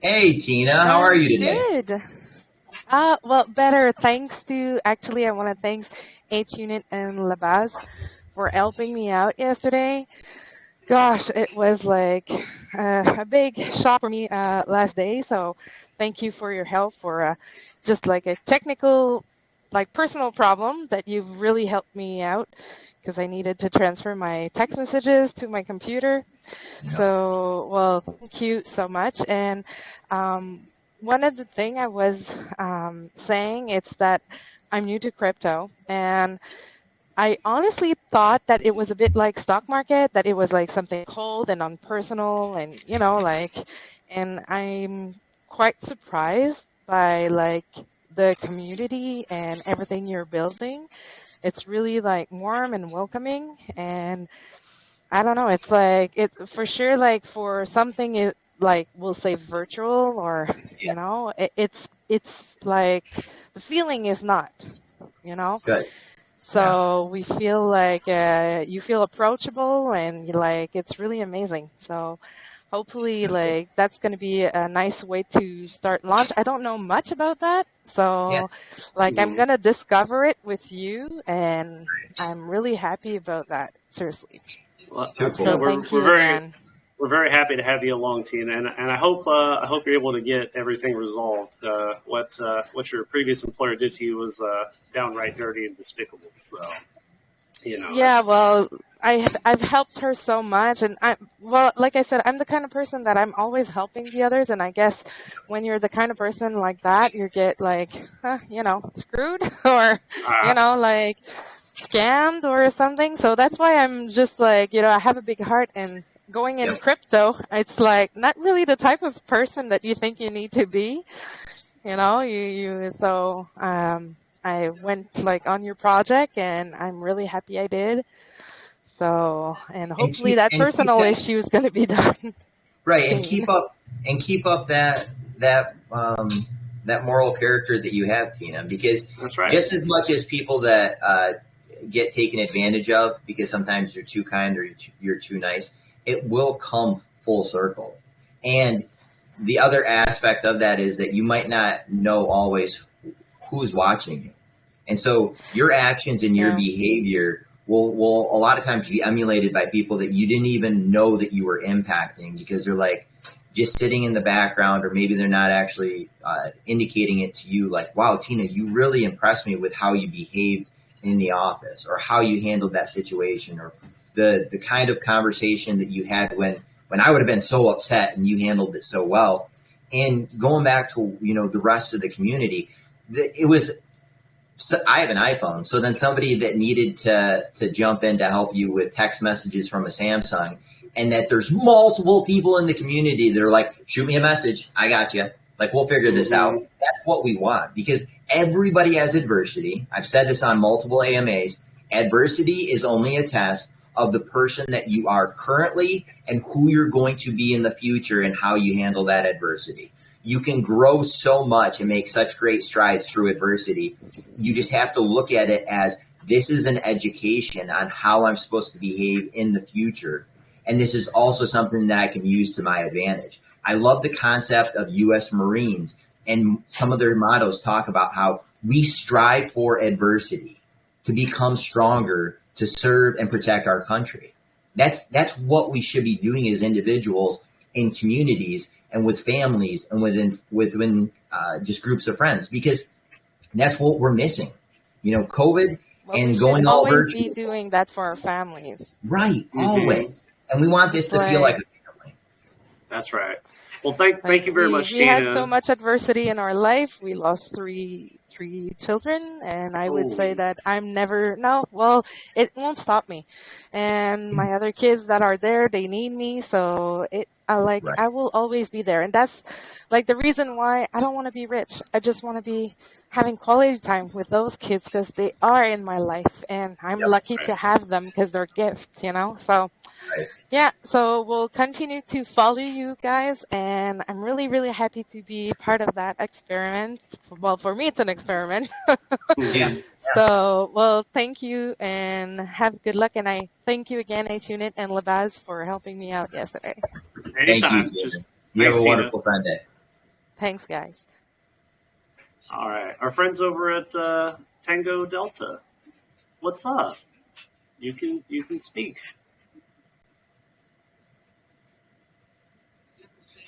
Hey, Tina. How are you today? Good. Well, better. Thanks to, actually, I want to thank H-Unit and Labaz for helping me out yesterday. Gosh, it was like a big shock for me last day. So thank you for your help for just like a technical, like personal problem that you've really helped me out. Because I needed to transfer my text messages to my computer. Yeah. So, well, thank you so much. And one of the things I was saying, it's that I'm new to crypto. And I honestly thought that it was a bit like stock market, that it was like something cold and unpersonal and, and I'm quite surprised by like the community and everything you're building. It's really like warm and welcoming, and I don't know. It's like it for sure. Like for something, it like we'll say virtual, or it's like the feeling is not, Good. So we feel like you feel approachable, and it's really amazing. So hopefully, that's going to be a nice way to start launch. I don't know much about that, Yeah. so I'm going to discover it with you, and I'm really happy about that. Seriously. Well, Too that's cool. good. So thank you again. We're very happy to have you along, Tina, and I hope you're able to get everything resolved. What your previous employer did to you was downright dirty and despicable. So, Yeah, well, I've helped her so much, and like I said, I'm the kind of person that I'm always helping the others, and I guess when you're the kind of person like that, you get screwed or scammed or something. So that's why I'm just I have a big heart, and going in crypto, it's not really the type of person that you think you need to be. So I went on your project, and I'm really happy I did. So, and hopefully that keep personal issue is going to be done. right, soon. and keep up that moral character that you have, Tina, because that's right. Just as much as people that get taken advantage of because sometimes you're too kind or you're too nice, it will come full circle. And the other aspect of that is that you might not know always who's watching you. And so your actions and your behavior will a lot of times be emulated by people that you didn't even know that you were impacting, because they're just sitting in the background, or maybe they're not actually indicating it to you wow, Tina, you really impressed me with how you behaved in the office, or how you handled that situation, or the kind of conversation that you had when I would have been so upset and you handled it so well. And going back to, the rest of the community, it was, so I have an iPhone. So then somebody that needed to jump in to help you with text messages from a Samsung, and that there's multiple people in the community that are like, shoot me a message. I got you. We'll figure this out. That's what we want, because everybody has adversity. I've said this on multiple AMAs. Adversity is only a test of the person that you are currently and who you're going to be in the future, and how you handle that adversity. You can grow so much and make such great strides through adversity. You just have to look at it as, this is an education on how I'm supposed to behave in the future. And this is also something that I can use to my advantage. I love the concept of U.S. Marines, and some of their mottos talk about how we strive for adversity to become stronger, to serve and protect our country. That's what we should be doing as individuals, in communities, and with families, and within just groups of friends, because that's what we're missing. COVID and going all virtual. We should always be doing that for our families. Right, always. And we want this to feel like a family. That's right. Well, thank you very much, Tina. We had so much adversity in our life. We lost three children, and I would say that it won't stop me. And my other kids that are there, they need me, so I will always be there. And that's the reason why I don't want to be rich. I just want to be having quality time with those kids, because they are in my life, and I'm lucky to have them, because they're gifts, so so we'll continue to follow you guys, and I'm really, really happy to be part of that experiment. Well, for me, it's an experiment. So, thank you, and have good luck. And I thank you again, H-Unit and Labaz, for helping me out yesterday. Anytime. Thank you. You have a wonderful Sunday. Thanks, guys. All right. Our friends over at Tango Delta, what's up? You can speak.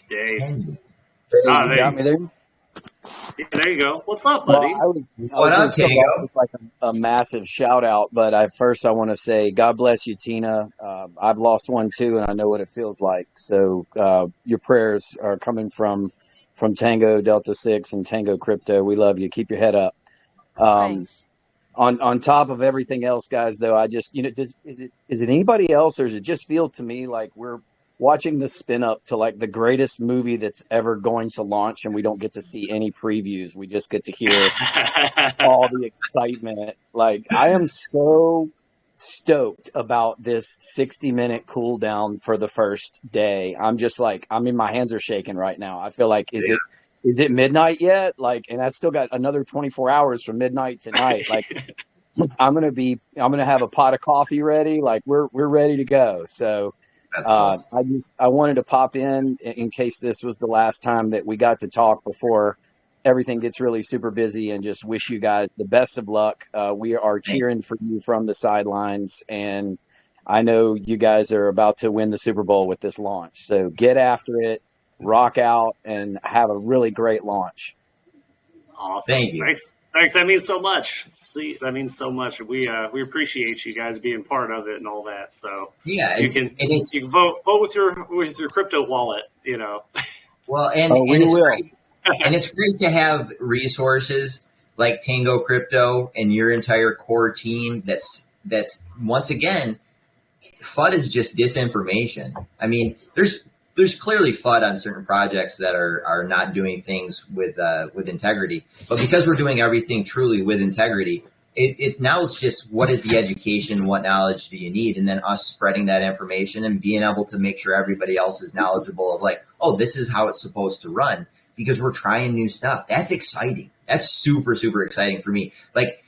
Dave. You got me there? Yeah, there you go. What's up, buddy? What up, Tango? Like a massive shout out, but I want to say God bless you, Tina. I've lost one too, and I know what it feels like. So your prayers are coming from Tango Delta 6 and Tango Crypto. We love you. Keep your head up. On top of everything else, guys, though, I just is it anybody else, or does it just feel to me like we're watching the spin up to the greatest movie that's ever going to launch, and we don't get to see any previews. We just get to hear all the excitement. I am so stoked about this 60-minute cooldown for the first day. I'm just my hands are shaking right now. I feel like, is it midnight yet? And I still got another 24 hours from midnight tonight. I'm gonna have a pot of coffee ready. Like we're ready to go. So That's cool. I wanted to pop in case this was the last time that we got to talk before everything gets really super busy, and just wish you guys the best of luck. We are Thank cheering for you from the sidelines, and I know you guys are about to win the Super Bowl with this launch. So get after it, rock out, and have a really great launch. Awesome. Thank you. Thanks. That means so much. See, that means so much. We appreciate you guys being part of it and all that. So Yeah, you can vote with your crypto wallet. You know. well, and We it's will. great. And it's great to have resources like Tango Crypto and your entire core team. That's once again, FUD is just disinformation. I mean, there's clearly FUD on certain projects that are not doing things with integrity. But because we're doing everything truly with integrity, it's just what is the education, what knowledge do you need, and then us spreading that information and being able to make sure everybody else is knowledgeable of like, oh, this is how it's supposed to run because we're trying new stuff. That's exciting. That's super, super exciting for me. Like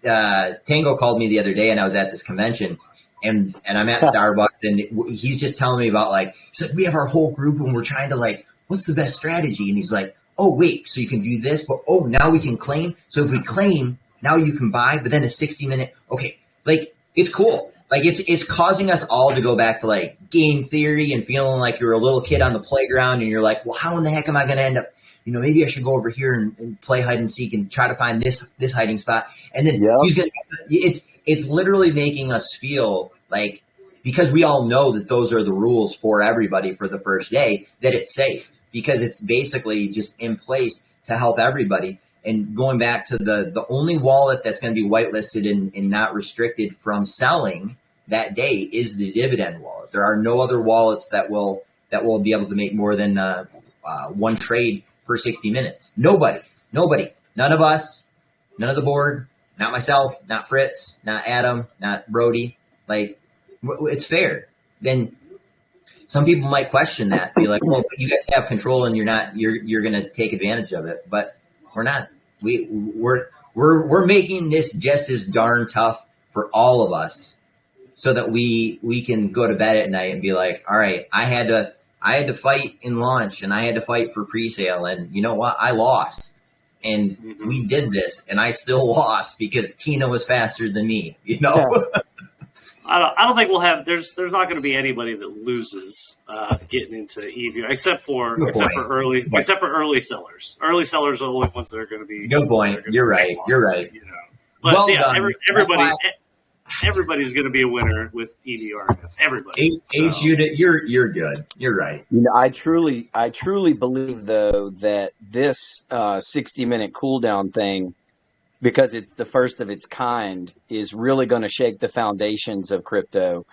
Tango called me the other day and I was at this convention and I'm at Starbucks and he's just telling me about like, he's like, we have our whole group and we're trying to like, what's the best strategy? And he's like, oh, wait, so you can do this, but oh, now we can claim. So if we claim, now you can buy, but then a 60-minute, okay, like it's cool. Like it's causing us all to go back to like game theory and feeling like you're a little kid on the playground and you're like, well, how in the heck am I going to end up? You know, maybe I should go over here and play hide and seek and try to find this hiding spot. And then he's going to, it's literally making us feel like, because we all know that those are the rules for everybody for the first day, that it's safe because it's basically just in place to help everybody. And going back to the only wallet that's going to be whitelisted and not restricted from selling that day is the dividend wallet. There are no other wallets that will be able to make more than one trade per 60 minutes. Nobody, none of us, none of the board, not myself, not Fritz, not Adam, not Brody. Like it's fair. Then some people might question that, be like, well, you guys have control and you're going to take advantage of it, but we're not. We're making this just as darn tough for all of us so that we can go to bed at night and be like, all right, I had to fight in launch and I had to fight for pre-sale. And you know what? I lost and we did this and I still lost because Tina was faster than me, you know? Yeah. I don't think we'll have. There's not going to be anybody that loses getting into EVRF except for early sellers. Early sellers are the only ones that are going to be. Good point. You're right. You're right. You know, but well yeah, done. everybody's going to be a winner with EVRF. Everybody. H unit. You're good. You're right. You know, I truly believe though that this 60-minute cooldown thing, because it's the first of its kind, is really going to shake the foundations of crypto.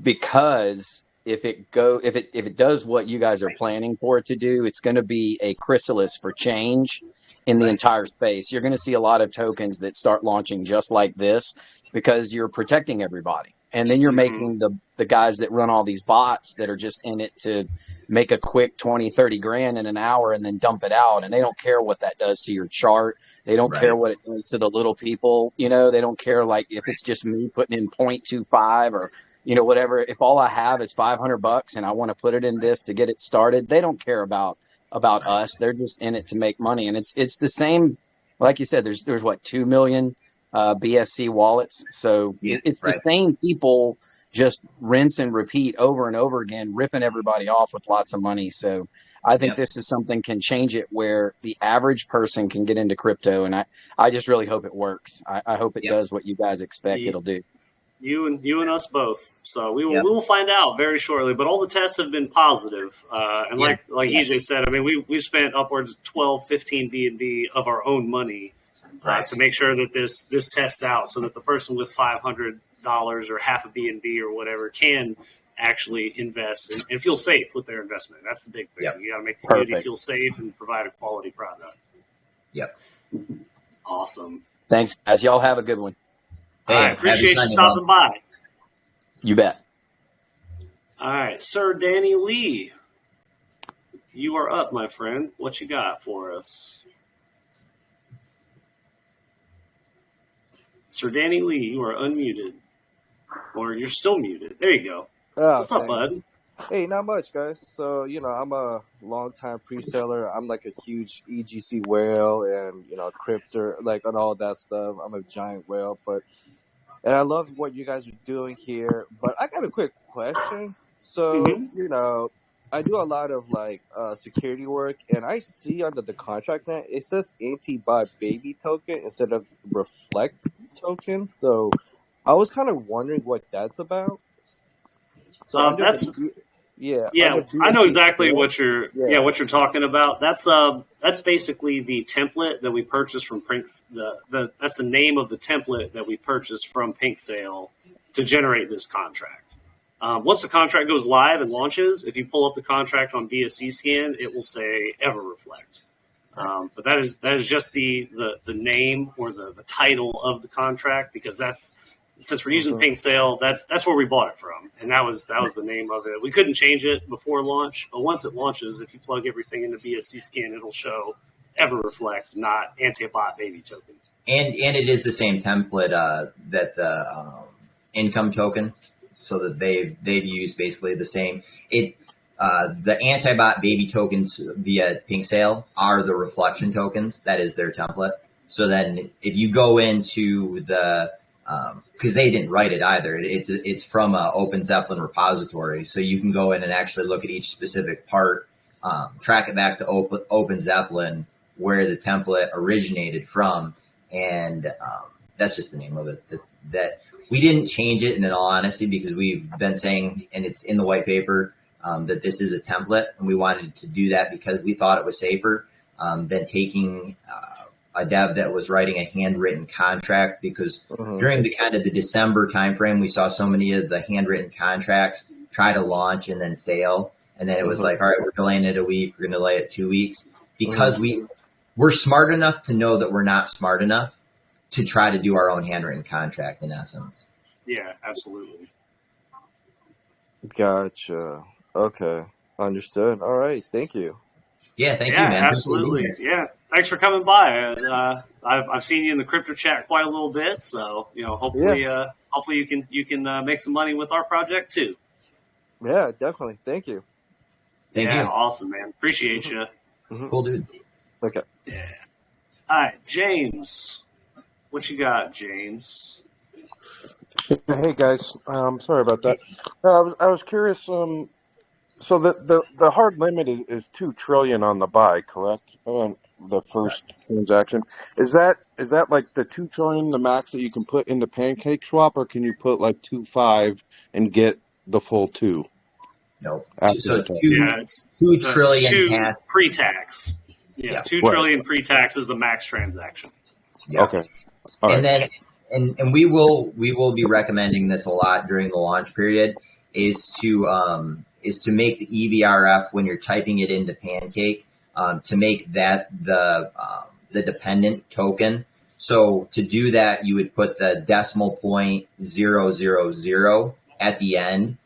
Because if it does what you guys are planning for it to do, it's going to be a chrysalis for change in the entire space. You're going to see a lot of tokens that start launching just like this because you're protecting everybody. And then you're making the guys that run all these bots that are just in it to make a quick 20, 30 grand in an hour and then dump it out. And they don't care what that does to your chart. They don't care what it does to the little people. You know, they don't care like if it's just me putting in 0.25 or, you know, whatever. If all I have is $500 and I want to put it in this to get it started, they don't care about us. They're just in it to make money. And it's the same, like you said, there's what, 2 million BSC wallets. So it's the same people, just rinse and repeat over and over again, ripping everybody off with lots of money. So I think this is something can change it where the average person can get into crypto. And I just really hope it works. I hope it does what you guys expect it'll do. You and us both. So we will find out very shortly. But all the tests have been positive. And like EJ said, I mean, we've spent upwards of 12, 15 BNB of our own money to make sure that this tests out, so that the person with $500 or half a BNB or whatever can actually invest and feel safe with their investment. That's the big thing. You got to make the community feel safe and provide a quality product. Yep. Awesome. Thanks, guys. Y'all have a good one. Hey, I appreciate you stopping by. You bet. All right, Sir Danny Lee, you are up, my friend. What you got for us? Sir Danny Lee, you are unmuted. Or you're still muted. There you go. Oh, What's up, thanks. bud? Hey, not much, guys. So, I'm a long-time pre-seller. I'm like a huge EGC whale and, crypto, like, and all that stuff. I'm a giant whale, and I love what you guys are doing here. But I got a quick question. So, I do a lot of, security work, and I see under the contract net, it says anti-bot baby token instead of reflect token. So, I was kind of wondering what that's about. So under That's the yeah, yeah. under I know BSC exactly score, what you're talking about. That's basically the template that we purchased from Pink's. That's the name of the template that we purchased from Pink Sale to generate this contract. Once the contract goes live and launches, if you pull up the contract on BSC Scan, it will say EverReflect. But that is just the name or the title of the contract, because since we're using Pink Sale, that's where we bought it from, and that was the name of it. We couldn't change it before launch, but once it launches, if you plug everything into BSC Scan, it'll show EverReflect, not Antibot Baby Token. And it is the same template that the income token, so that they've used basically the same. The Antibot Baby tokens via Pink Sale are the reflection tokens. That is their template. So then if you go into the because they didn't write it either. It's from a Open Zeppelin repository, so you can go in and actually look at each specific part, track it back to Open Zeppelin where the template originated from, and that's just the name of it. That we didn't change it, in all honesty, because we've been saying, and it's in the white paper, that this is a template, and we wanted to do that because we thought it was safer than taking a dev that was writing a handwritten contract, because during the kind of the December timeframe, we saw so many of the handwritten contracts try to launch and then fail. And then it was like, all right, we're delaying it a week. We're going to delay it 2 weeks, because we're smart enough to know that we're not smart enough to try to do our own handwritten contract, in essence. Yeah, absolutely. Gotcha. Okay, understood. All right, thank you. Yeah, thank you, man. Absolutely. Yeah, thanks for coming by. I've seen you in the crypto chat quite a little bit, so hopefully you can make some money with our project too. Yeah, definitely. Thank you. Thank you. Awesome, man. Appreciate you. Cool, dude. Okay. Yeah. All right, James. What you got, James? Hey guys, sorry about that. I was curious. So the hard limit is 2 trillion on the buy, correct? The first transaction, is that like the 2 trillion, the max that you can put into Pancake Swap, or can you put like 2.5 and get the full 2? Nope. After So the tax? It's 2 trillion two pre-tax. Yeah, 2 trillion pre-tax is the max transaction. Yeah. Okay. All right. And then and we will be recommending this a lot during the launch period, is to make the EVRF, when you're typing it into Pancake, to make that the dependent token. So to do that, you would put the decimal point 000 at the end.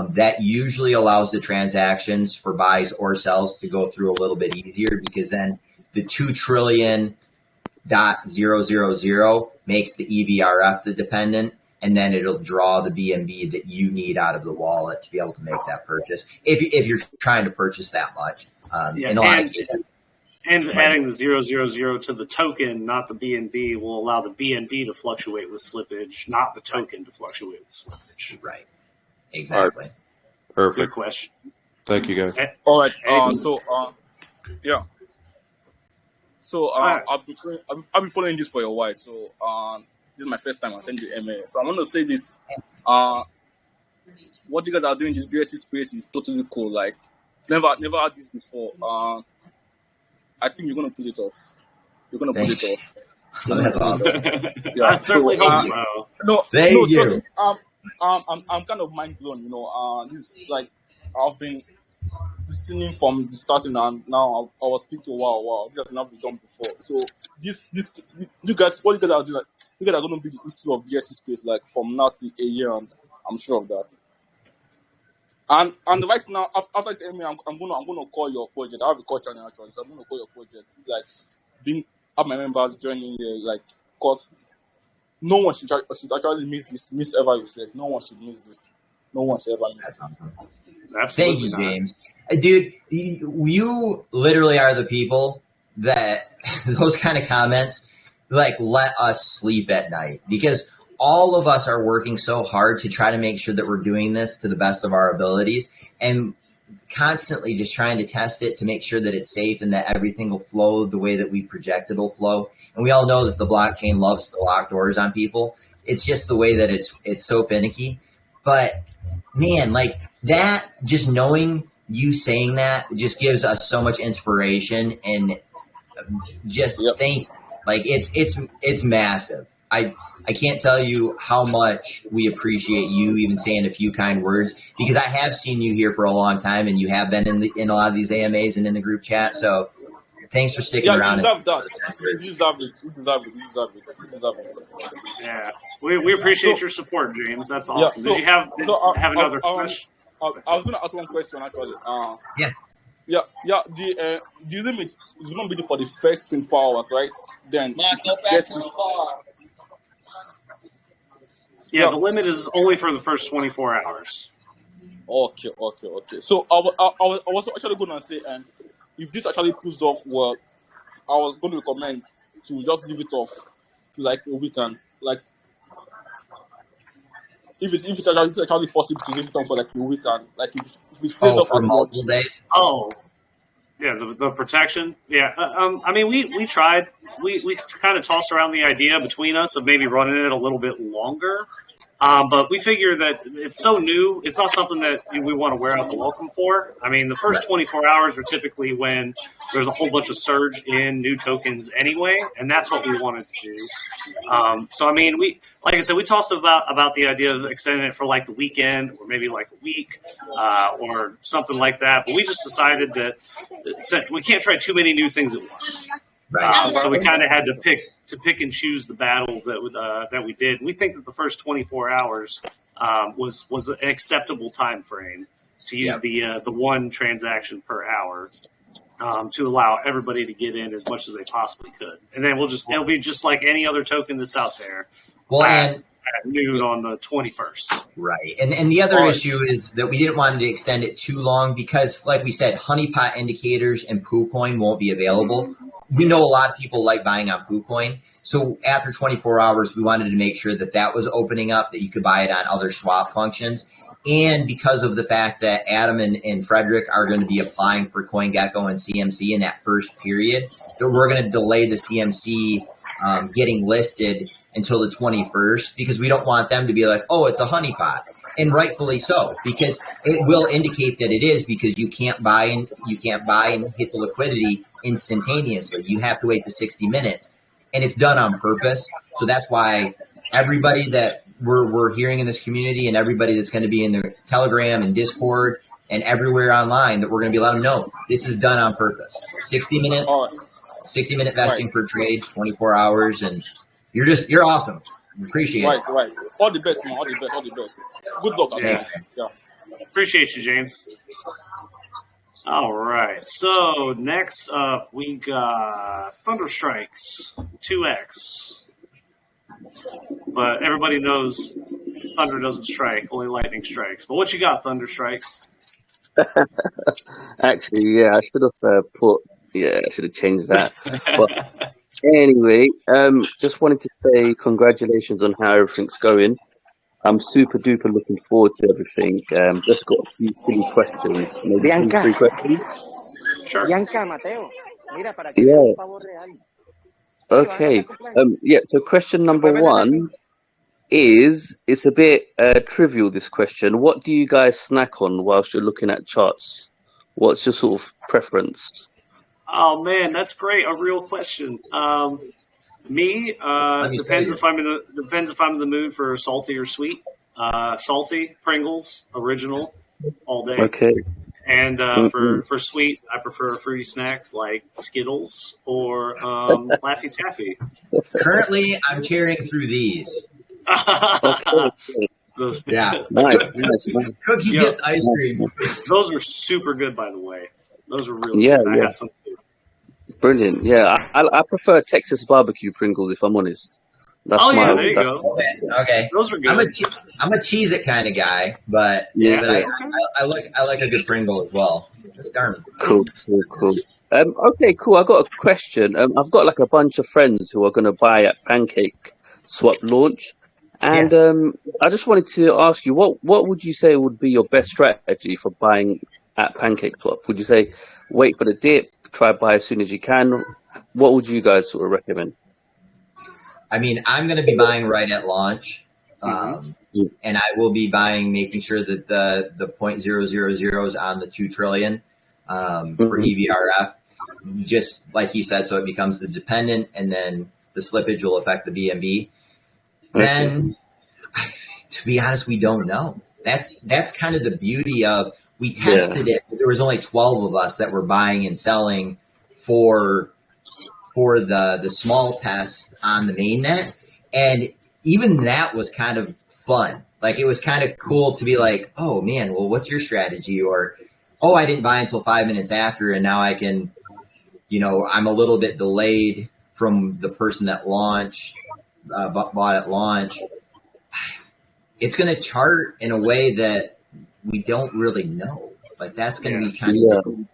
That usually allows the transactions for buys or sells to go through a little bit easier, because then the 2 trillion .000 makes the EVRF the dependent, and then it'll draw the BNB that you need out of the wallet to be able to make that purchase, if you're trying to purchase that much. In a lot of cases. And adding the 000 to the token, not the BNB, will allow the BNB to fluctuate with slippage, not the token to fluctuate with slippage. Right. Exactly. Perfect. Good question. Thank you, guys. All right. Yeah. So right. I've been following this for a while. So this is my first time attending the MA. So I'm going to say this. What you guys are doing in this BSC space is totally cool. Like, never had this before. I think you're going to pull it off. You're going to pull it off. That's awesome. Yeah. I certainly hope so. Thank you. Trust me, I'm kind of mind blown. This is like, I've been listening from the starting, and now I was thinking, wow, this has not been done before. So this you guys, what you guys are doing, like, you guys are going to be the issue of BSC space, like, from now to a year, and I'm sure of that. And right now, after this MA, I'm gonna call your project. I have a call channel actually, so I'm gonna call your project, like, have my members joining here, like, cause no one should actually miss EverReflect. No one should miss this. No one should ever miss That's this. awesome. Absolutely Thank you, not. James. Dude, you literally are the people that those kind of comments like let us sleep at night, because all of us are working so hard to try to make sure that we're doing this to the best of our abilities, and constantly just trying to test it to make sure that it's safe and that everything will flow the way that we project it'll flow. And we all know that the blockchain loves to lock doors on people. It's just the way that it's so finicky. But man, like that, just knowing you saying that just gives us so much inspiration, and just Yep. think like it's massive. I can't tell you how much we appreciate you even saying a few kind words, because I have seen you here for a long time, and you have been in a lot of these AMAs and in the group chat. So thanks for sticking Yeah, around. you deserve that. You deserve it. You deserve it. You deserve it. You deserve it. Yeah, we appreciate So- your support, James. That's Yeah. awesome. Did you have another I question? was going to ask one question actually. Yeah. Yeah. The limit is going to be for the first 24 hours, right? Then it gets Yeah, the limit is only for the first 24 hours. Okay. So I was actually going to say, and if this actually proves off well, I was going to recommend to just leave it off to like a weekend. Like if it's actually possible to leave it on for like a weekend. Like if it plays off For as much. multiple days. Oh, yeah, the protection. Yeah, I mean, we tried. We kind of tossed around the idea between us of maybe running it a little bit longer. But we figure that it's so new, it's not something that we want to wear out the welcome for. I mean, the first 24 hours are typically when there's a whole bunch of surge in new tokens anyway, and that's what we wanted to do. So, I mean, like I said, we tossed about the idea of extending it for like the weekend or maybe like a week or something like that. But we just decided that we can't try too many new things at once. Right. So we kind of had to pick and choose the battles that we did. We think that the first 24 hours was an acceptable time frame to use the one transaction per hour to allow everybody to get in as much as they possibly could. And then it'll be just like any other token that's out there. Well, at noon on the 21st. Right. And the other issue is that we didn't want to extend it too long because, like we said, Honeypot indicators and PooCoin won't be available. We know a lot of people like buying on PooCoin. So after 24 hours, we wanted to make sure that was opening up, that you could buy it on other swap functions. And because of the fact that Adam and Frederick are going to be applying for CoinGecko and CMC in that first period, that we're going to delay the CMC getting listed until the 21st, because we don't want them to be like, oh, it's a honeypot. And rightfully so, because it will indicate that it is, because you can't buy and hit the liquidity instantaneously. You have to wait the 60 minutes, and it's done on purpose. So that's why everybody that we're hearing in this community, and everybody that's going to be in the Telegram and Discord and everywhere online, that we're going to be letting them know this is done on purpose. 60 minute vesting per trade, 24 hours, and you're awesome. Appreciate it. Right. All the best, man. All the best. Good luck. Yeah. Appreciate you, James. All right. So next up, we got Thunder Strikes 2x. But everybody knows thunder doesn't strike, only lightning strikes. But what you got, Thunder Strikes? Actually, yeah, I should have changed that. But anyway, just wanted to say congratulations on how everything's going. I'm super duper looking forward to everything. Just got a few silly questions, maybe 2-3 questions. Sure. Yeah. Okay. So question number 1 is, it's a bit trivial, this question. What do you guys snack on whilst you're looking at charts? What's your sort of preference? Oh man, that's great. A real question. Me depends if I'm in the mood for salty or sweet. Salty Pringles original all day. Okay. And for sweet, I prefer fruity snacks like Skittles or Laffy Taffy. Currently, I'm tearing through these. Yeah, nice. Cookie dipped ice cream. Those are super good, by the way. Those are really good. I had some too. Brilliant. Yeah, I prefer Texas barbecue Pringles, if I'm honest. That's Oh yeah, my. there you That's go. Okay. Those are I'm good. a Cheez It kind of guy, but yeah. I like a good Pringle as well. That's darn. Cool. Okay, cool. I got a question. I've got like a bunch of friends who are going to buy at Pancake Swap launch, and I just wanted to ask you, what would you say would be your best strategy for buying at Pancake Swap? Would you say wait for the dip, try buy as soon as you can? What would you guys sort of recommend? I mean, I'm going to be buying right at launch, and I will be buying, making sure that the 0.000 is on the 2 trillion for EVRF, just like he said, so it becomes the dependent, and then the slippage will affect the BNB. Then, to be honest, we don't know. That's kind of the beauty of, we tested it. There was only 12 of us that were buying and selling for the small test on the mainnet, and even that was kind of fun. Like, it was kind of cool to be like, oh man, well, what's your strategy? Or, oh, I didn't buy until 5 minutes after, and now I can, I'm a little bit delayed from the person that bought at launch. It's going to chart in a way that we don't really know. Like, that's going to be kind of.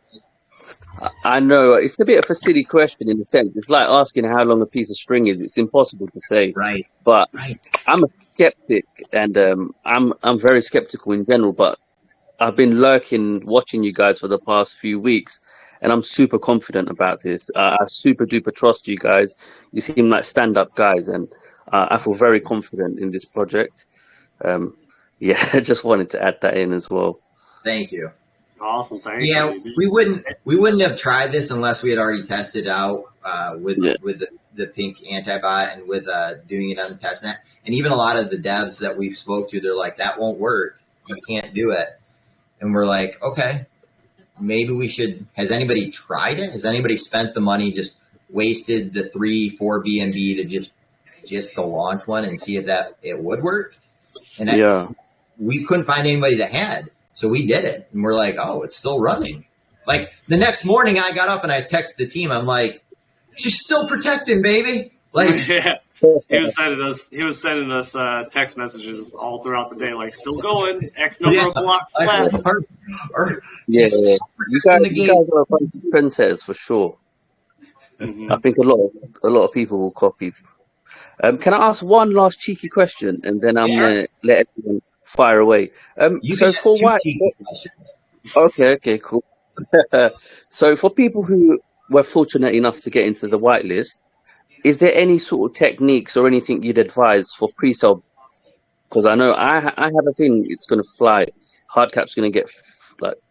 I know it's a bit of a silly question in a sense. It's like asking how long a piece of string is. It's impossible to say. Right. But I'm a skeptic, and I'm very skeptical in general. But I've been lurking, watching you guys for the past few weeks, and I'm super confident about this. I super duper trust you guys. You seem like stand-up guys, and I feel very confident in this project. I just wanted to add that in as well. Thank you. Awesome, thank you. We wouldn't have tried this unless we had already tested out with the pink antibot and with doing it on the testnet. And even a lot of the devs that we've spoke to, they're like, that won't work. You can't do it. And we're like, okay, maybe we should. Has anybody tried it? Has anybody spent the money, just wasted the 3-4 BNB to just to launch one and see if that it would work? And we couldn't find anybody that had. So we did it, and we're like, oh, it's still running. Like, the next morning I got up and I texted the team. I'm like, she's still protecting, baby. Like, he was sending us text messages all throughout the day, like, still going, X number of blocks left. You guys are a bunch of trendsetters for sure. I think a lot of people will copy. Can I ask one last cheeky question, and then I'm gonna let everyone fire away. So for white, okay, cool. So for people who were fortunate enough to get into the whitelist, is there any sort of techniques or anything you'd advise for pre-sale? Because I know I have a feeling it's going to fly. Hardcap's going to get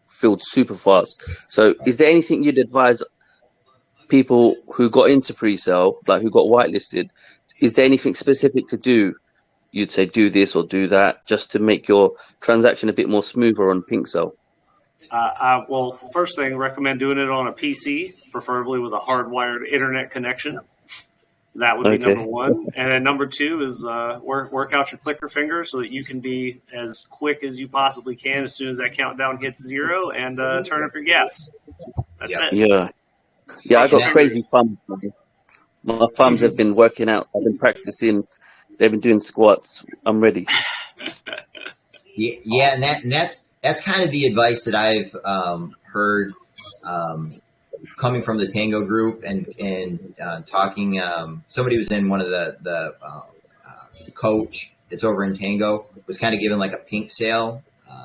filled super fast. So is there anything you'd advise people who got into pre-sale, like who got whitelisted? Is there anything specific to do? You'd say do this or do that just to make your transaction a bit more smoother on PinkCell? Well, first thing, recommend doing it on a PC, preferably with a hardwired internet connection. That would be number one. And then number two is work out your clicker finger so that you can be as quick as you possibly can as soon as that countdown hits 0 and turn up your gas. That's it. Yeah, I got crazy thumbs. My thumbs have been working out. I've been practicing. They've been doing squats. I'm ready. Awesome. And that's kind of the advice that I've heard coming from the Tango group and talking. Somebody was in one of the coach that's over in Tango was kind of given like a pink sale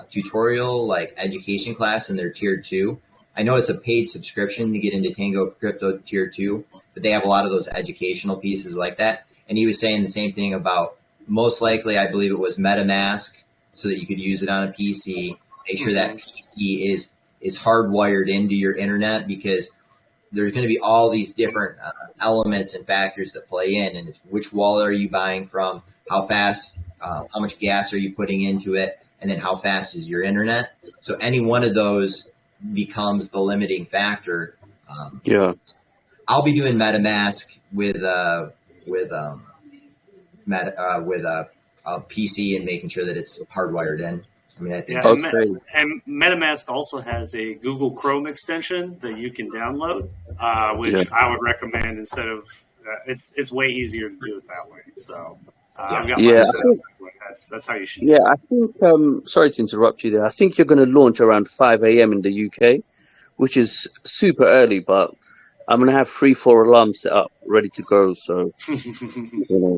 tutorial, like education class in their tier 2. I know it's a paid subscription to get into Tango Crypto tier 2, but they have a lot of those educational pieces like that. And he was saying the same thing about, most likely, I believe it was MetaMask, so that you could use it on a PC. Make sure that PC is hardwired into your internet, because there's going to be all these different elements and factors that play in. And it's which wallet are you buying from, how fast, how much gas are you putting into it, and then how fast is your internet. So any one of those becomes the limiting factor. I'll be doing MetaMask with a PC and making sure that it's hardwired in. I mean, I think and MetaMask also has a Google Chrome extension that you can download, which I would recommend instead of It's way easier to do it that way. So Yeah. I've got Yeah, mine I set up think, that way. That's how you should do yeah, it. I think, sorry to interrupt you there. I think you're going to launch around 5 a.m. in the UK, which is super early, but I'm going to have 3, 4 alarms set up, ready to go. So,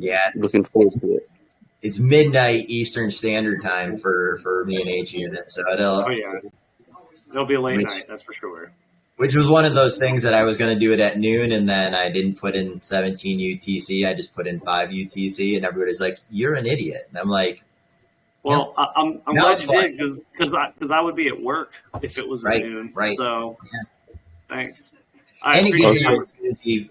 Yeah, looking forward to it. it's midnight Eastern Standard Time for me and H unit, so Oh yeah, it'll be a late which night. That's for sure. which was one of those things that I was going to do it at noon, and then I didn't put in 17 UTC. I just put in 5 UTC, and everybody's like, "You're an idiot," and I'm like, Well, I'm now glad it's you fun. did because I would be at work if it was at Right, noon. right. So Yeah. thanks. And it gives Appreciate you an it. opportunity.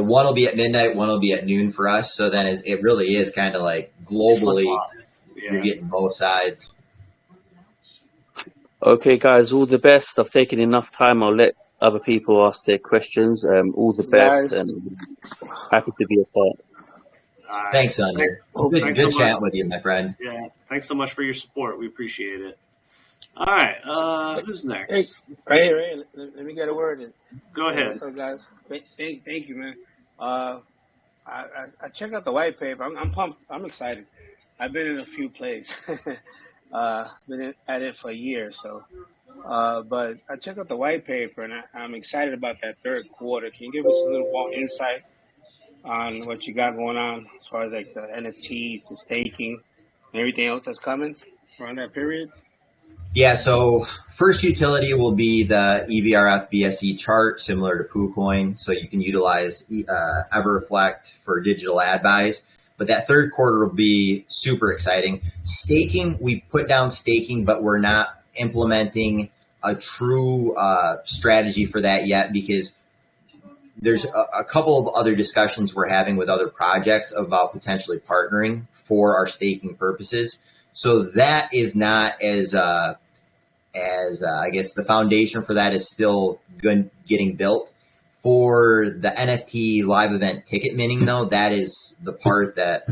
One will be at midnight, one will be at noon for us. So then it really is kind of like globally, Flip-flops. you're Yeah. getting both sides. Okay, guys, all the best. I've taken enough time. I'll let other people ask their questions. All the best, Guys, and happy to be a part. All right. Thanks, Under. Thanks. Thanks so Good much. chat with you, my friend. Yeah. Thanks so much for your support. We appreciate it. All right. Who's hey, next? Ray, let me get a word in. Go Hey, ahead. what's up, guys? Thank you, man. I checked out the white paper. I'm pumped. I'm excited. I've been in a few plays. At it for a year, so. But I checked out the white paper, and I'm excited about that third quarter. Can you give us a little more insight on what you got going on as far as like the NFTs, the staking, and everything else that's coming around that period? Yeah, so first utility will be the EVRF BSC chart, similar to PooCoin. So you can utilize EverReflect for digital ad buys. But that third quarter will be super exciting. Staking, we put down staking, but we're not implementing a true strategy for that yet because there's a couple of other discussions we're having with other projects about potentially partnering for our staking purposes. So that is not as I guess the foundation for that is still getting built. For the NFT live event ticket minting, though, that is the part that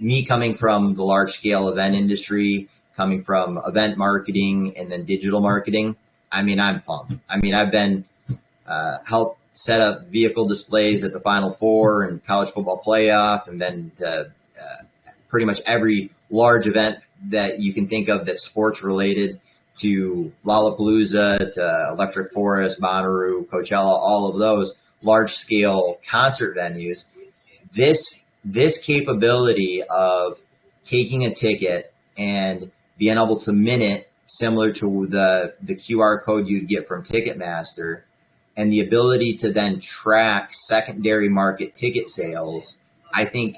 me coming from the large scale event industry, coming from event marketing and then digital marketing, I mean, I'm pumped. I mean, I've been helped set up vehicle displays at the Final Four and college football playoff, and then pretty much every large event that you can think of that's sports related, to Lollapalooza, to Electric Forest, Bonnaroo, Coachella, all of those large scale concert venues. This capability of taking a ticket and being able to mint it, similar to the QR code you'd get from Ticketmaster, and the ability to then track secondary market ticket sales, I think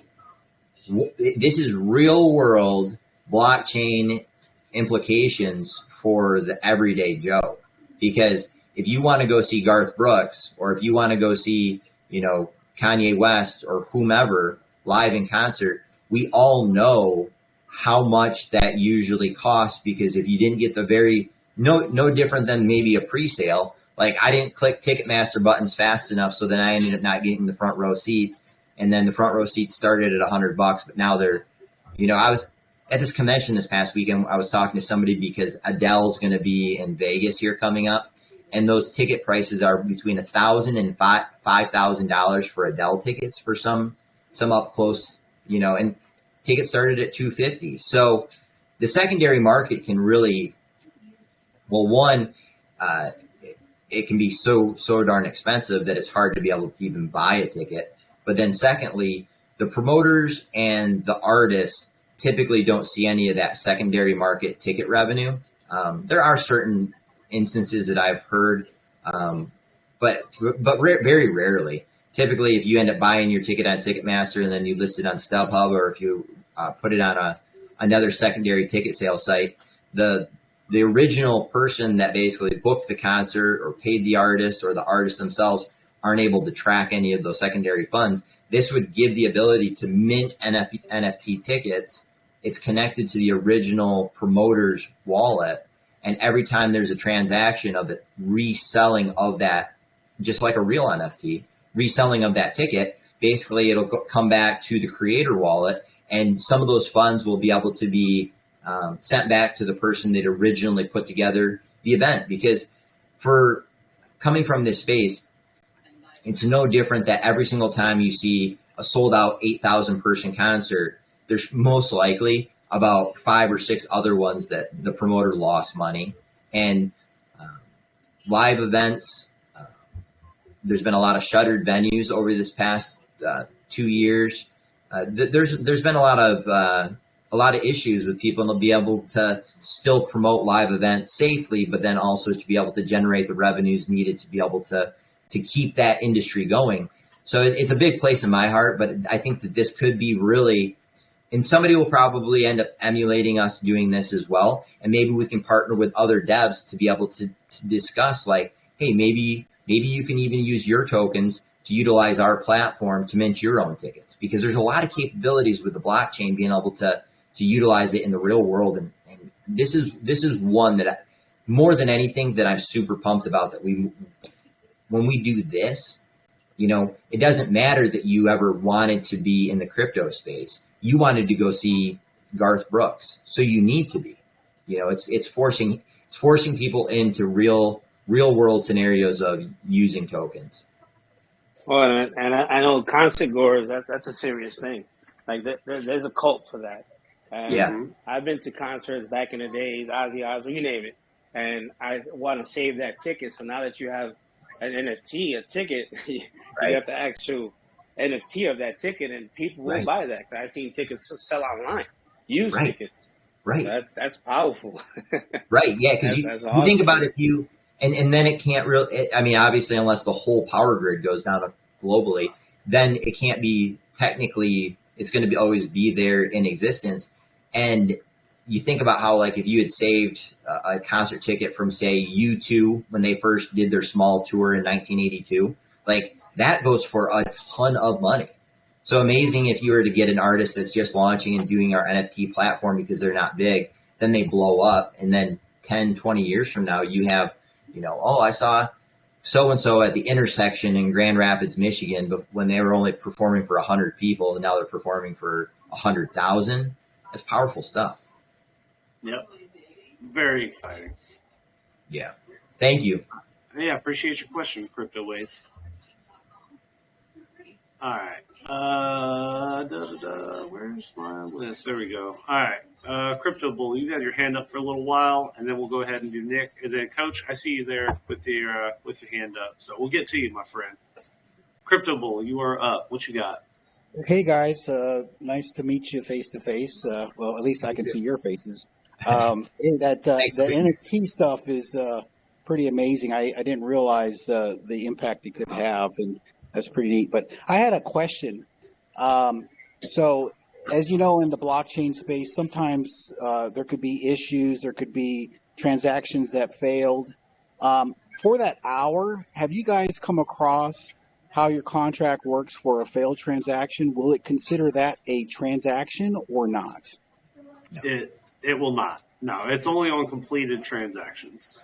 this is real world blockchain implications for the everyday Joe. Because if you want to go see Garth Brooks, or if you want to go see, Kanye West or whomever live in concert, we all know how much that usually costs, because if you didn't get the no different than maybe a pre-sale, like I didn't click Ticketmaster buttons fast enough, so then I ended up not getting the front row seats, and then the front row seats started at $100, but now they're, I was at this convention this past weekend. I was talking to somebody because Adele's going to be in Vegas here coming up, and those ticket prices are between $1,000 and $5,000 for Adele tickets for some up close, and tickets started at $250. So the secondary market can really, well, one, it can be so darn expensive that it's hard to be able to even buy a ticket. But then secondly, the promoters and the artists typically don't see any of that secondary market ticket revenue. There are certain instances that I've heard, but very rarely. Typically, if you end up buying your ticket on Ticketmaster and then you list it on StubHub, or if you put it on another secondary ticket sale site, the original person that basically booked the concert or paid the artist, or the artist themselves, aren't able to track any of those secondary funds. This would give the ability to mint NFT tickets. It's connected to the original promoter's wallet, and every time there's a transaction of the reselling of that, just like a real NFT, reselling of that ticket, basically it'll come back to the creator wallet, and some of those funds will be able to be sent back to the person that originally put together the event. Because for coming from this space, it's no different that every single time you see a sold out 8,000 person concert, there's most likely about 5 or 6 other ones that the promoter lost money. And live events, there's been a lot of shuttered venues over this past 2 years. There's been a lot of issues with people, and they'll be able to still promote live events safely, but then also to be able to generate the revenues needed to be able to keep that industry going. So it's a big place in my heart, but I think that this could be really, and somebody will probably end up emulating us doing this as well. And maybe we can partner with other devs to be able to discuss, like, hey, maybe you can even use your tokens to utilize our platform to mint your own tickets, because there's a lot of capabilities with the blockchain being able to utilize it in the real world. And this is one that more than anything that I'm super pumped about, that when we do this, it doesn't matter that you ever wanted to be in the crypto space. You wanted to go see Garth Brooks, so you need to be. It's forcing people into real world scenarios of using tokens. Well, and I know concert goers, that's a serious thing. Like there's a cult for that. And Yeah. I've been to concerts back in the days, Ozzy Osbourne, you name it, and I want to save that ticket. So now that you have an NFT, a ticket, you Right. have the actual NFT of that ticket, and people will Right. buy that. I've seen tickets sell online, used Right. tickets. Right. So that's powerful. Right. Yeah. Because That's you think awesome. about it, and then it can't really, I mean, obviously, unless the whole power grid goes down globally, then it can't be technically, it's going to always be there in existence. And you think about how, like, if you had saved a concert ticket from, say, U2 when they first did their small tour in 1982, like, that goes for a ton of money. So amazing if you were to get an artist that's just launching and doing our NFT platform because they're not big, then they blow up. And then 10, 20 years from now, you have, I saw so-and-so at the intersection in Grand Rapids, Michigan, but when they were only performing for 100 people, and now they're performing for 100,000. That's powerful stuff. Yep. Very exciting. Yeah. Thank you. Yeah, appreciate your question, Crypto Ways. All right. Where's my list? There we go. All right. Crypto Bull, you had your hand up for a little while, and then we'll go ahead and do Nick, and then Coach. I see you there with your hand up, so we'll get to you, my friend. Crypto Bull, you are up. What you got? Hey guys, nice to meet you face to face. Well, at least I can see your faces. That NFT stuff is pretty amazing. I didn't realize the impact it could have, and that's pretty neat. But I had a question. So, as you know, in the blockchain space, sometimes there could be issues. There could be transactions that failed. For that hour, have you guys come across how your contract works for a failed transaction? Will it consider that a transaction or not? It will not. No, it's only on completed transactions.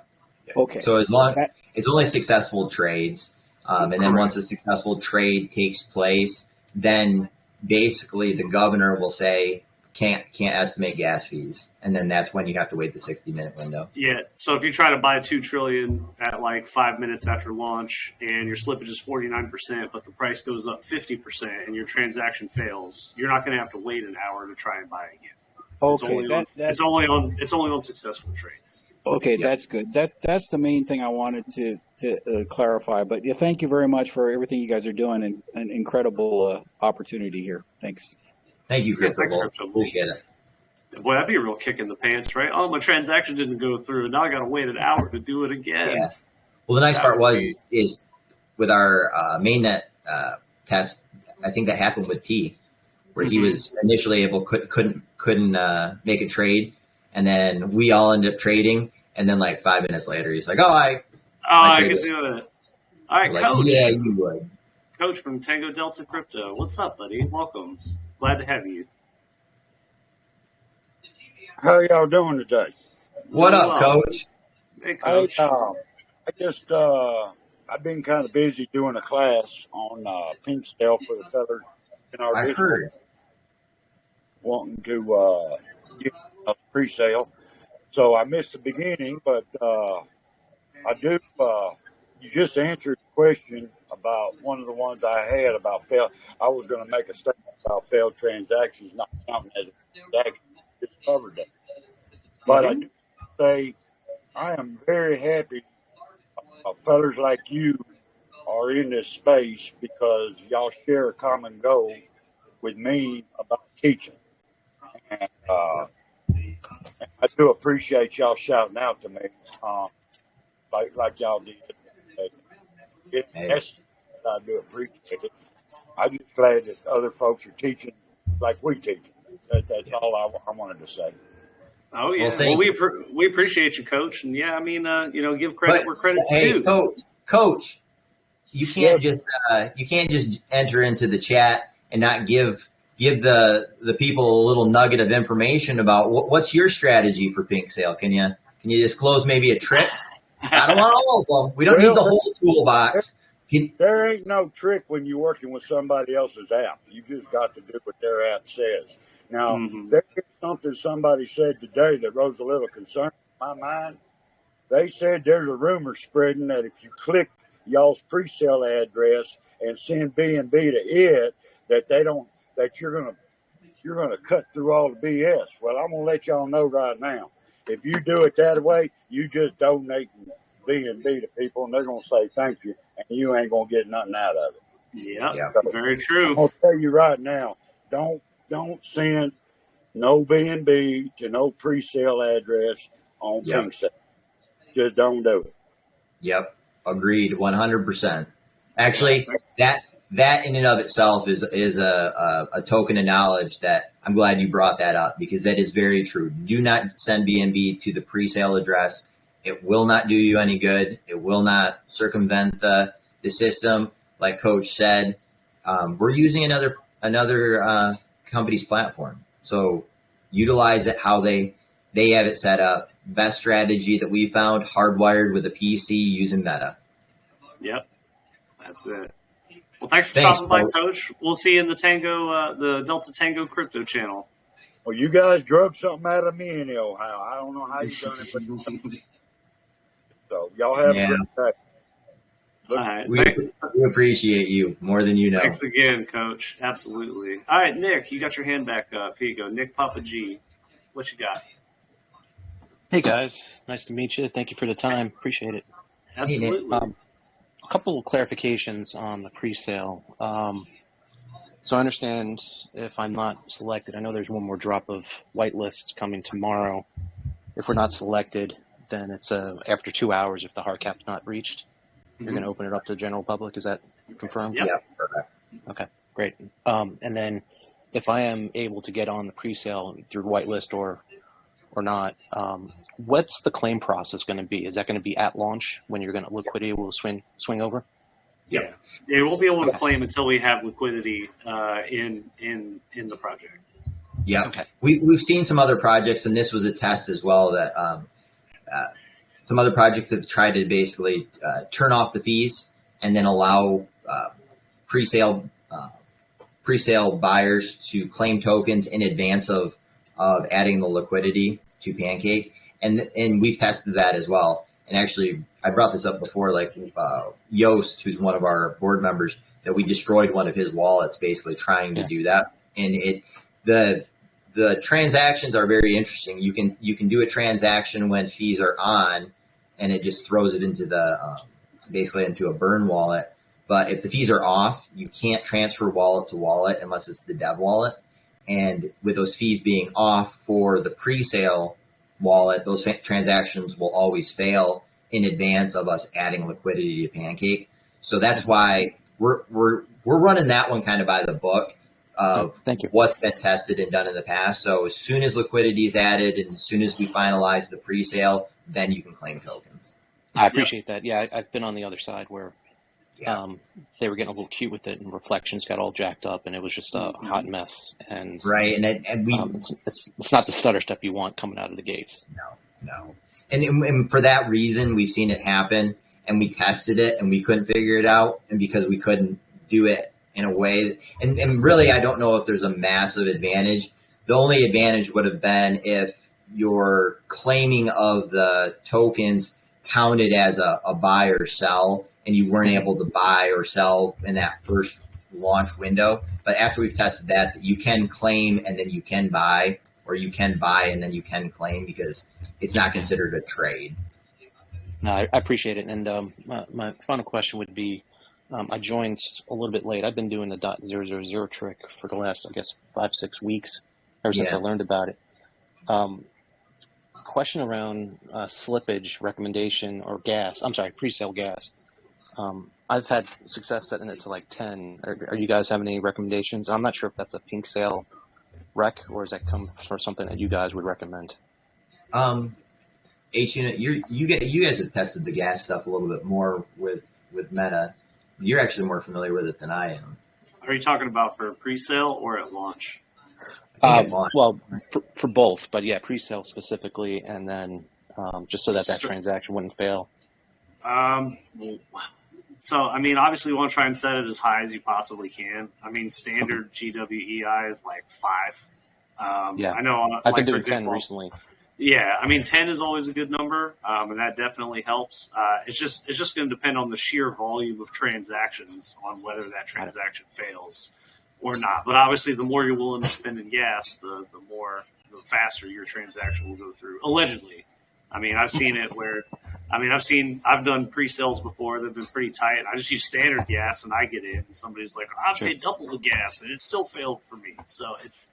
Okay. So as long it's only successful trades, and then once a successful trade takes place, then basically the governor will say can't estimate gas fees, and then that's when you have to wait the 60-minute window. Yeah. So if you try to buy $2 trillion at like 5 minutes after launch, and your slippage is 49%, but the price goes up 50%, and your transaction fails, you're not going to have to wait an hour to try and buy it again. Okay, it's only on successful trades. Okay, that's good. That's the main thing I wanted to clarify. But yeah, thank you very much for everything you guys are doing, and an incredible opportunity here. Thanks. Thank you, Crypto Bull. Appreciate it. Boy, that'd be a real kick in the pants, right? Oh, my transaction didn't go through. Now I got to wait an hour to do it again. Yeah. Well, the nice part is with our mainnet test. I think that happened with T, where he was initially couldn't make a trade, and then we all ended up trading, and then like 5 minutes later, he's like, I can do it. All right, like, Coach. Yeah, you would. Coach from Tango Delta Crypto. What's up, buddy? Welcome. Glad to have you. How y'all doing today? What up, Coach? Hey, Coach. I've been kind of busy doing a class on Presale for the sellers in our I district, heard. wanting to get a pre-sale. So I missed the beginning, but I do. You just answered the question about one of the ones I had about failed. I was going to make a statement about failed transactions not counting as a transaction. Just covered that. But I do say I am very happy fellas like you are in this space because y'all share a common goal with me about teaching. And I do appreciate y'all shouting out to me like y'all did. I do appreciate it. I'm just glad that other folks are teaching like we teach. That's all I wanted to say. Oh yeah, Well, we appreciate you, Coach, and yeah, I mean, give credit where credit's due. Coach, you can't just enter into the chat and not give the people a little nugget of information about what's your strategy for Pink Sale. Can you disclose maybe a trick? I don't want all of them. We don't need the whole toolbox. There ain't no trick when you're working with somebody else's app. You just got to do what their app says. Now, there is something somebody said today that rose a little concern in my mind. They said there's a rumor spreading that if you click y'all's pre-sale address and send B&B to it, that you're gonna cut through all the BS. Well, I'm gonna let y'all know right now. If you do it that way, you just donate B&B to people, and they're gonna say thank you, and you ain't gonna get nothing out of it. Yeah, very true. I'm gonna tell you right now, don't send no B&B to no pre-sale address on Pink Sale. Just don't do it. Yep, agreed, 100%. Actually, that in and of itself is a token of knowledge that I'm glad you brought that up, because that is very true. Do not send B&B to the pre-sale address. It will not do you any good. It will not circumvent the system. Like Coach said, we're using another company's platform, so utilize it how they have it set up. Best strategy that we found: hardwired with a PC using Meta. Yep, that's it. Well, thanks for stopping by, Coach. We'll see you in the Delta Tango crypto channel. Well, you guys drug something out of me anyhow. I don't know how you done it, but so y'all have a great day. All right, we appreciate you more than you know. Thanks again, Coach. Absolutely. All right, Nick, you got your hand back up. Here you go. Nick Papa G. What you got? Hey, guys. Nice to meet you. Thank you for the time. Appreciate it. Absolutely. A couple of clarifications on the pre-sale. So I understand if I'm not selected, I know there's one more drop of whitelist coming tomorrow. If we're not selected, then it's after 2 hours if the hard cap's not reached. You're going to open it up to the general public. Is that confirmed? Yep. Yeah, perfect. Okay, great. And then if I am able to get on the pre-sale through whitelist or not, what's the claim process going to be? Is that going to be at launch when you're going to liquidity will swing over? Yeah, we won't be able to claim until we have liquidity in the project. Yeah. Okay. We've seen some other projects, and this was a test as well, that some other projects have tried to basically turn off the fees and then allow pre-sale buyers to claim tokens in advance of adding the liquidity to Pancake, and we've tested that as well. And actually, I brought this up before, like Yost, who's one of our board members, that we destroyed one of his wallets basically trying to do that. And the transactions are very interesting. You can do a transaction when fees are on, and it just throws it into basically into a burn wallet. But if the fees are off, you can't transfer wallet to wallet unless it's the dev wallet. And with those fees being off for the pre-sale wallet, those transactions will always fail in advance of us adding liquidity to Pancake. So that's why we're running that one kind of by the book of what's been tested and done in the past. So as soon as liquidity is added and as soon as we finalize the pre-sale, then you can claim tokens. I appreciate that. Yeah, I've been on the other side where they were getting a little cute with it, and reflections got all jacked up, and it was just a hot mess. And right, and we it's not the stutter step you want coming out of the gates. No. And for that reason, we've seen it happen, and we tested it, and we couldn't figure it out, and because we couldn't do it in a way, and really, I don't know if there's a massive advantage. The only advantage would have been if your claiming of the tokens counted as a buy or sell, and you weren't able to buy or sell in that first launch window. But after we've tested that you can claim and then you can buy, or you can buy and then you can claim, because it's not considered a trade. No, I appreciate it. And my final question would be, I joined a little bit late. I've been doing the .000 trick for the last, I guess, 5-6 weeks, ever since I learned about it. Question around slippage recommendation or gas. I'm sorry, pre-sale gas. I've had success setting it to like 10. Are you guys having any recommendations? I'm not sure if that's a pink sale rec, or does that come from something that you guys would recommend? H-Unit, you guys have tested the gas stuff a little bit more with Meta. You're actually more familiar with it than I am. Are you talking about for pre-sale or at launch? Well, for both, but yeah, pre-sale specifically, and then just so that transaction wouldn't fail. So, I mean, obviously you want to try and set it as high as you possibly can. I mean, standard GWEI is like 5. Yeah, I know. I've been doing 10 recently. Yeah, I mean, 10 is always a good number, and that definitely helps. It's just going to depend on the sheer volume of transactions on whether that transaction fails or not. But obviously, the more you're willing to spend in gas, the faster your transaction will go through. Allegedly, I mean, I've seen it where, I've done pre-sales before that've been pretty tight. I just use standard gas, and I get in, and somebody's like, I paid double the gas, and it still failed for me. So it's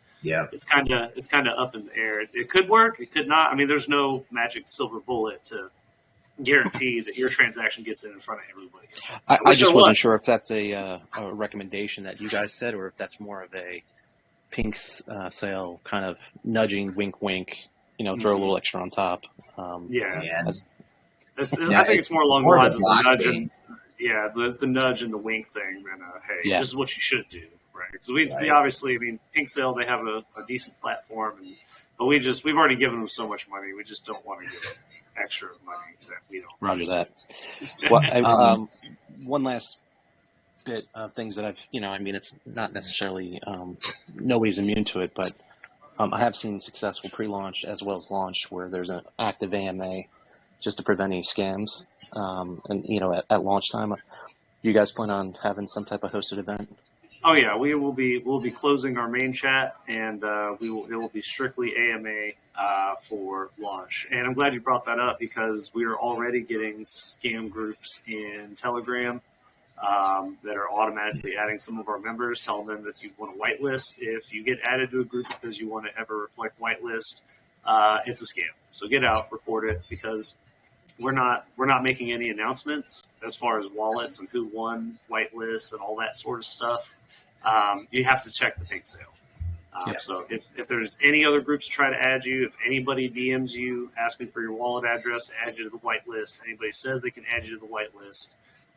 kind of up in the air. It could work, it could not. I mean, there's no magic silver bullet to guarantee that your transaction gets in front of everybody else. I just wasn't sure if that's a recommendation that you guys said, or if that's more of a pink sale kind of nudging, wink, wink. Throw a little extra on top. I think it's more along the lines of the nudge and the nudge and the wink thing than this is what you should do. Right, because we obviously, Pink Sale, they have a decent platform, but we've already given them so much money. We just don't want to give extra money that we don't. Roger that. Well, one last bit of things that I've, it's not necessarily nobody's immune to it, but I have seen successful pre-launch as well as launch where there's an active AMA just to prevent any scams. And at launch time, you guys plan on having some type of hosted event? Oh yeah, we'll be closing our main chat, and it will be strictly AMA for launch. And I'm glad you brought that up, because we are already getting scam groups in Telegram that are automatically adding some of our members, telling them that you want to whitelist. If you get added to a group because you want to EverReflect whitelist, it's a scam. So get out, report it, because we're not making any announcements as far as wallets and who won whitelists and all that sort of stuff. You have to check the Pink Sale. So if there's any other groups to try to add you, if anybody DMs you asking for your wallet address to add you to the whitelist, anybody says they can add you to the whitelist,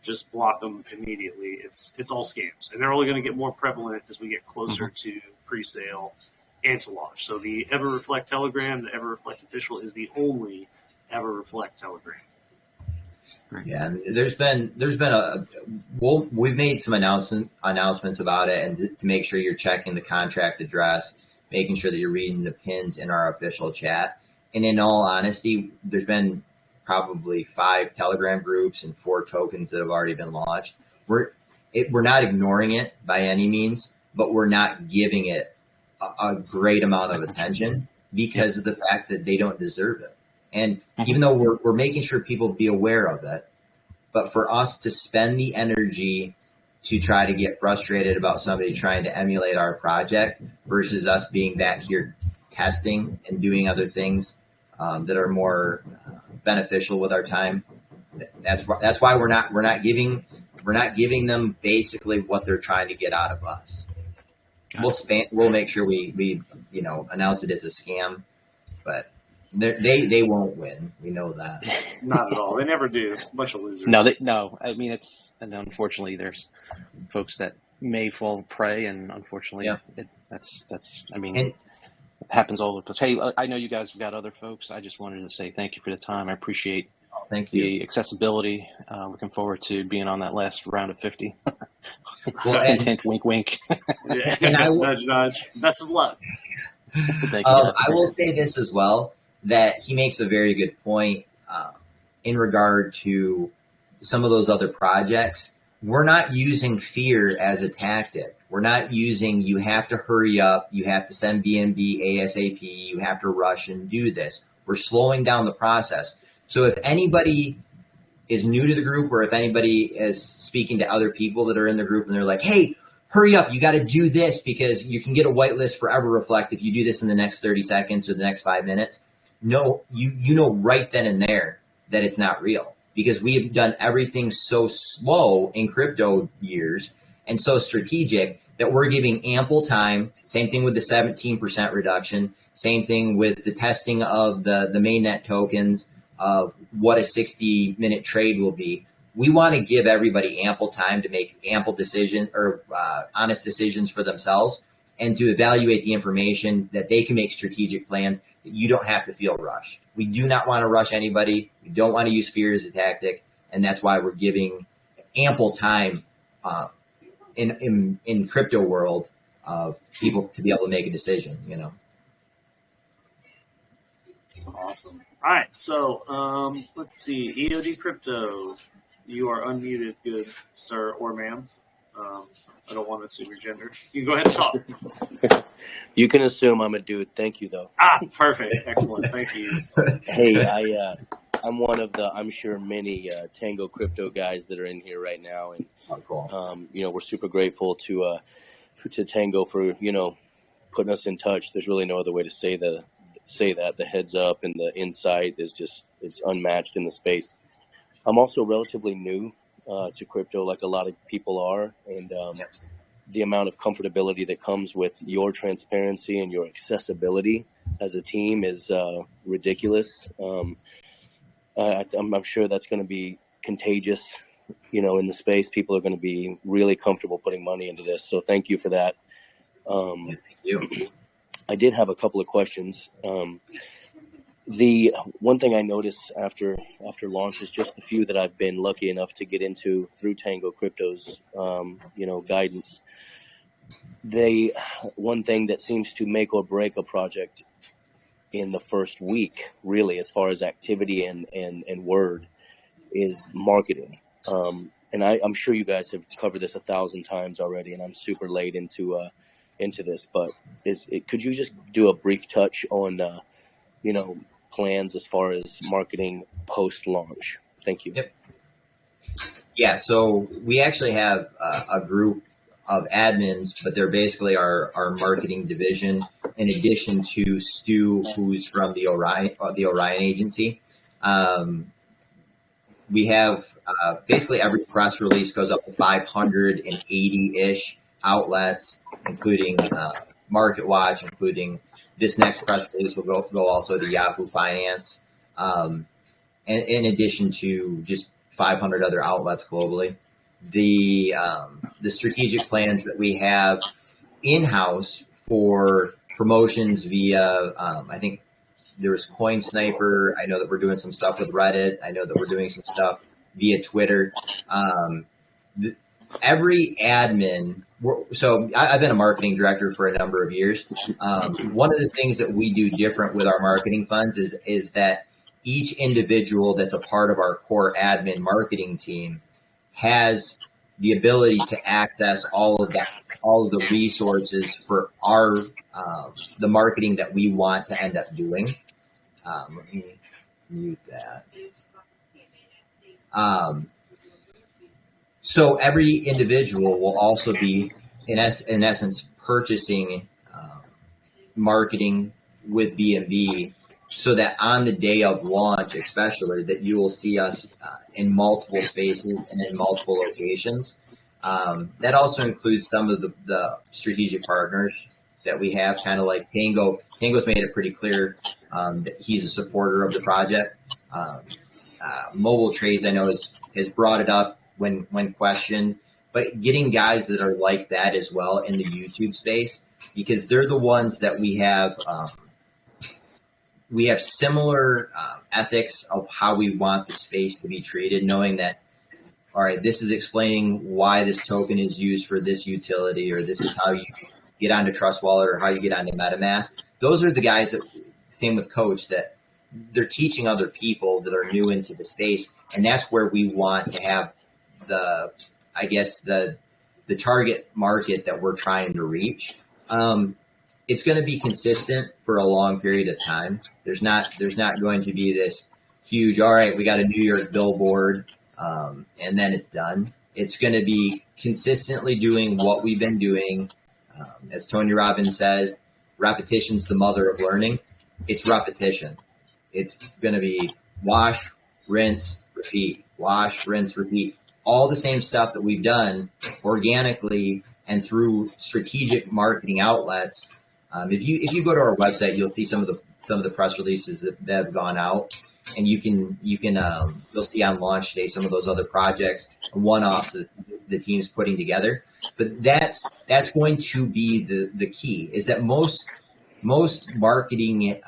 just block them immediately. It's all scams, and they're only going to get more prevalent as we get closer to pre-sale and to launch. So the EverReflect Telegram, the EverReflect Official, is the only EverReflect Telegram. Yeah, we've made some announcements about it, and to make sure you're checking the contract address, making sure that you're reading the pins in our official chat. And in all honesty, there's been probably 5 Telegram groups and 4 tokens that have already been launched. We're not ignoring it by any means, but we're not giving it a great amount of attention because of the fact that they don't deserve it. And even though we're making sure people be aware of it, but for us to spend the energy to try to get frustrated about somebody trying to emulate our project versus us being back here testing and doing other things that are more beneficial with our time, that's why we're not giving them basically what they're trying to get out of us. We'll make sure we announce it as a scam, but they won't win. We know that. Not at all. They never do. A bunch of losers. No. I mean, and unfortunately, there's folks that may fall prey, and unfortunately, that's. I mean, it happens all the time. Hey, I know you guys have got other folks. I just wanted to say thank you for the time. I appreciate the accessibility. Looking forward to being on that last round of 50. Hint, wink, wink. Yeah. And nudge, nudge. Best of luck. Thank you. I will say this as well, that he makes a very good point in regard to some of those other projects, we're not using fear as a tactic. We're not using, you have to hurry up, you have to send BNB ASAP, you have to rush and do this. We're slowing down the process. So if anybody is new to the group, or if anybody is speaking to other people that are in the group and they're like, hey, hurry up, you got to do this because you can get a whitelist for EverReflect if you do this in the next 30 seconds or the next 5 minutes. No, you know right then and there that it's not real, because we have done everything so slow in crypto years and so strategic that we're giving ample time. Same thing with the 17% reduction. Same thing with the testing of the mainnet tokens of what a 60-minute trade will be. We want to give everybody ample time to make ample decisions or honest decisions for themselves, and to evaluate the information that they can make strategic plans that you don't have to feel rushed. We do not want to rush anybody. We don't want to use fear as a tactic. And that's why we're giving ample time in crypto world of people to be able to make a decision, you know. Awesome. All right, so let's see. EOD Crypto, you are unmuted, good sir or ma'am. I don't want to assume your gender. You can go ahead and talk. You can assume I'm a dude. Thank you, though. Perfect. Excellent. Thank you. Hey, I'm one of the, I'm sure, many Tango Crypto guys that are in here right now, and you know, we're super grateful to Tango for, you know, putting us in touch. There's really no other way to say that. The heads up and the insight is just, it's unmatched in the space. I'm also relatively new to crypto, like a lot of people are, and the amount of comfortability that comes with your transparency and your accessibility as a team is ridiculous. I'm sure that's going to be contagious, you know, in the space. People are going to be really comfortable putting money into this. So thank you for that. Thank you. I did have a couple of questions. The one thing I noticed after launch is just a few that I've been lucky enough to get into through Tango Crypto's, you know, guidance. One thing that seems to make or break a project in the first week, really, as far as activity and word, is marketing. And I'm sure you guys have covered this 1,000 times already, and I'm super late into this, but could you just do a brief touch on, you know, plans as far as marketing post-launch? Thank you. Yep. Yeah, so we actually have a group of admins, but they're basically our marketing division, in addition to Stu, who's from the Orion agency. We have basically every press release goes up to 580-ish outlets, including Market Watch, including this next press release will go also to Yahoo Finance, and in addition to just 500 other outlets globally. The strategic plans that we have in-house for promotions via, I think there was Coin Sniper. I know that we're doing some stuff with Reddit. I know that we're doing some stuff via Twitter. Every admin, so I've been a marketing director for a number of years. One of the things that we do different with our marketing funds is that each individual that's a part of our core admin marketing team has the ability to access all of the resources for our the marketing that we want to end up doing. Let me mute that. So every individual will also be, in essence, purchasing marketing with BNB, so that on the day of launch, especially, that you will see us in multiple spaces and in multiple locations. That also includes some of the strategic partners that we have, kind of like Tango. Tango's made it pretty clear that he's a supporter of the project. Mobile Trades, I know, has brought it up when questioned, but getting guys that are like that as well in the YouTube space, because they're the ones that we have similar ethics of how we want the space to be treated, knowing that, all right, this is explaining why this token is used for this utility, or this is how you get onto Trust Wallet, or how you get onto MetaMask. Those are the guys that, same with Coach, that they're teaching other people that are new into the space, and that's where we want to have the target market that we're trying to reach. It's going to be consistent for a long period of time. There's not going to be this huge, all right, we got a New York billboard, and then it's done. It's going to be consistently doing what we've been doing. As Tony Robbins says, repetition's the mother of learning. It's repetition. It's going to be wash, rinse, repeat, wash, rinse, repeat. All the same stuff that we've done organically and through strategic marketing outlets. If you go to our website, you'll see some of the press releases that have gone out, and you'll see on launch day some of those other projects, one-offs that the team's putting together. But that's going to be the key, is that most marketing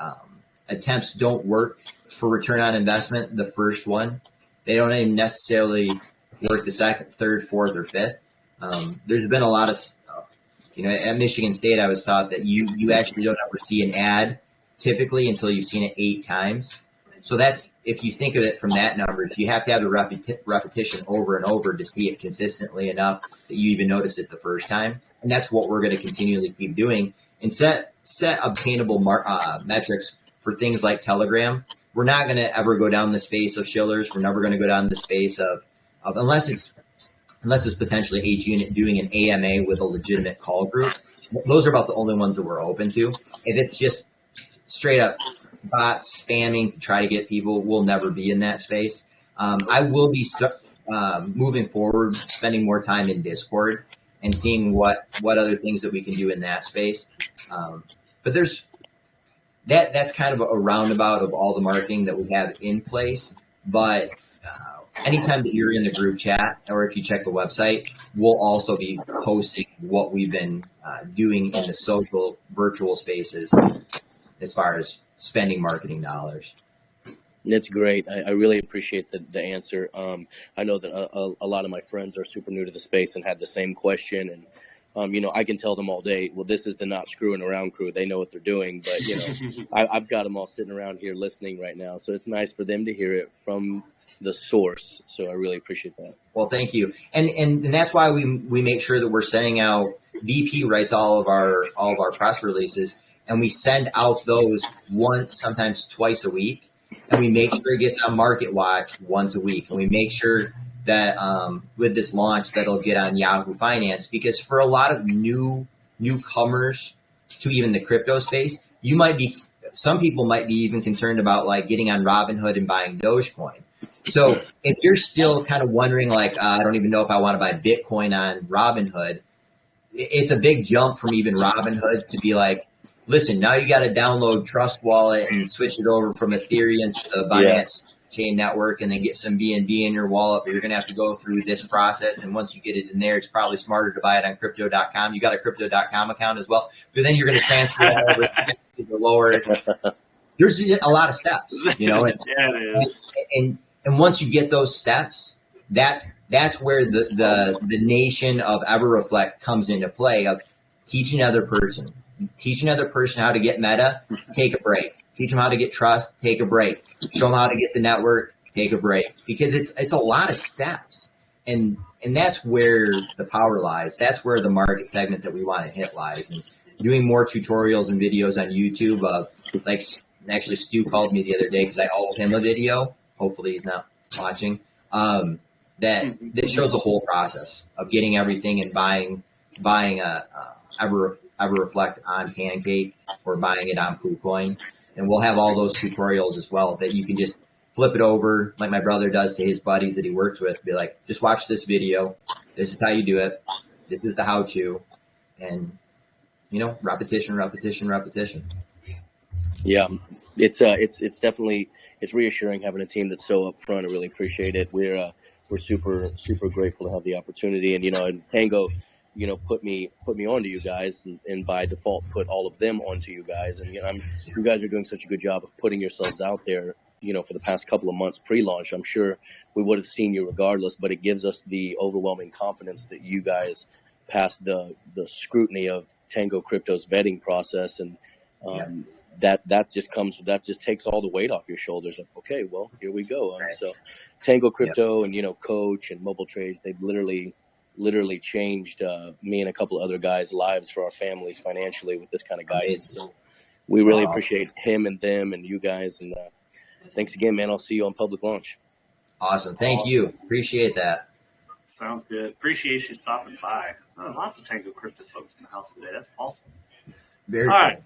attempts don't work for return on investment. The first one, they don't even necessarily work the second, third, fourth, or fifth. There's been a lot of at Michigan State, I was taught that you actually don't ever see an ad typically until you've seen it 8 times. So that's, if you think of it from that number, you have to have the repetition over and over to see it consistently enough that you even notice it the first time. And that's what we're going to continually keep doing, and set obtainable metrics for things like Telegram. We're not going to ever go down the space of shillers. We're never going to go down the space of unless it's potentially H unit doing an AMA with a legitimate call group. Those are about the only ones that we're open to. If it's just straight up bots spamming to try to get people, we'll never be in that space. I will be moving forward, spending more time in Discord and seeing what other things that we can do in that space. But that's kind of a roundabout of all the marketing that we have in place. But anytime that you're in the group chat, or if you check the website, we'll also be posting what we've been doing in the social virtual spaces as far as spending marketing dollars. That's great. I really appreciate the answer. I know that a lot of my friends are super new to the space and had the same question. And, I can tell them all day, well, this is the not screwing around crew. They know what they're doing. But, I've got them all sitting around here listening right now. So it's nice for them to hear it from the source. So I really appreciate that. Well, thank you. And that's why we make sure that we're sending out, VP writes all of our press releases, and we send out those once, sometimes twice a week. And we make sure it gets on Market Watch once a week. And we make sure that with this launch that it'll get on Yahoo Finance, because for a lot of newcomers to even the crypto space, some people might be even concerned about like getting on Robinhood and buying Dogecoin. So if you're still kind of wondering, like, I don't even know if I want to buy Bitcoin on Robinhood, it's a big jump from even Robinhood to be like, listen, now you got to download Trust Wallet and switch it over from Ethereum to the Binance chain network, and then get some BNB in your wallet. But you're going to have to go through this process. And once you get it in there, it's probably smarter to buy it on crypto.com. You got a crypto.com account as well, but then you're going to transfer it over to the lower. There's a lot of steps, And, Yeah, it is. And once you get those steps, that's where the nation of EverReflect comes into play, of teaching another person how to get meta, take a break. Teach them how to get trust, take a break. Show them how to get the network, take a break. Because it's a lot of steps. And that's where the power lies. That's where the market segment that we want to hit lies. And doing more tutorials and videos on YouTube. Actually, Stu called me the other day because I owed him a video. Hopefully he's not watching. That shows the whole process of getting everything and buying a EverReflect on Pancake or buying it on KuCoin. And we'll have all those tutorials as well that you can just flip it over like my brother does to his buddies that he works with. Be like, just watch this video. This is how you do it. This is the how-to. And, repetition. Yeah, it's definitely, it's reassuring having a team that's so upfront. I really appreciate it. We're super grateful to have the opportunity, and Tango, put me onto you guys, and by default put all of them onto you guys, and you guys are doing such a good job of putting yourselves out there. For the past couple of months pre-launch, I'm sure we would have seen you regardless, but it gives us the overwhelming confidence that you guys passed the scrutiny of Tango Crypto's vetting process, and that just takes all the weight off your shoulders. Like, okay, well, here we go. So Tango Crypto and, Coach and Mobile Trades, they've literally changed me and a couple of other guys' lives for our families financially with this kind of guidance. So we really appreciate him and them and you guys. And thanks again, man. I'll see you on public launch. Awesome. Thank you. Appreciate that. Sounds good. Appreciate you stopping by. Oh, lots of Tango Crypto folks in the house today. That's awesome. Very All cool.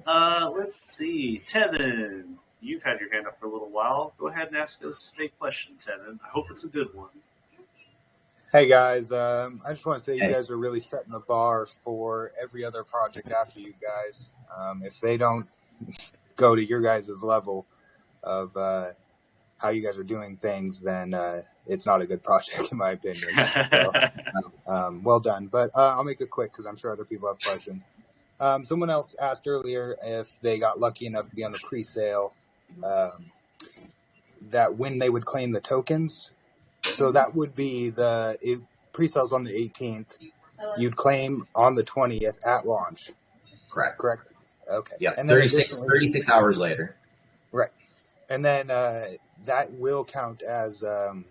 right. Let's see. Tevin, you've had your hand up for a little while. Go ahead and ask us a question, Tevin. I hope it's a good one. Hey guys, I just want to say you guys are really setting the bar for every other project after you guys. If they don't go to your guys' level of how you guys are doing things, then it's not a good project in my opinion. So, well done. But I'll make it quick because I'm sure other people have questions. Someone else asked earlier if they got lucky enough to be on the pre-sale, that when they would claim the tokens. So that would be if pre-sales on the 18th, you'd claim on the 20th at launch. Correct. Okay. Yeah, and then 36 hours later. Right. And then that will count as that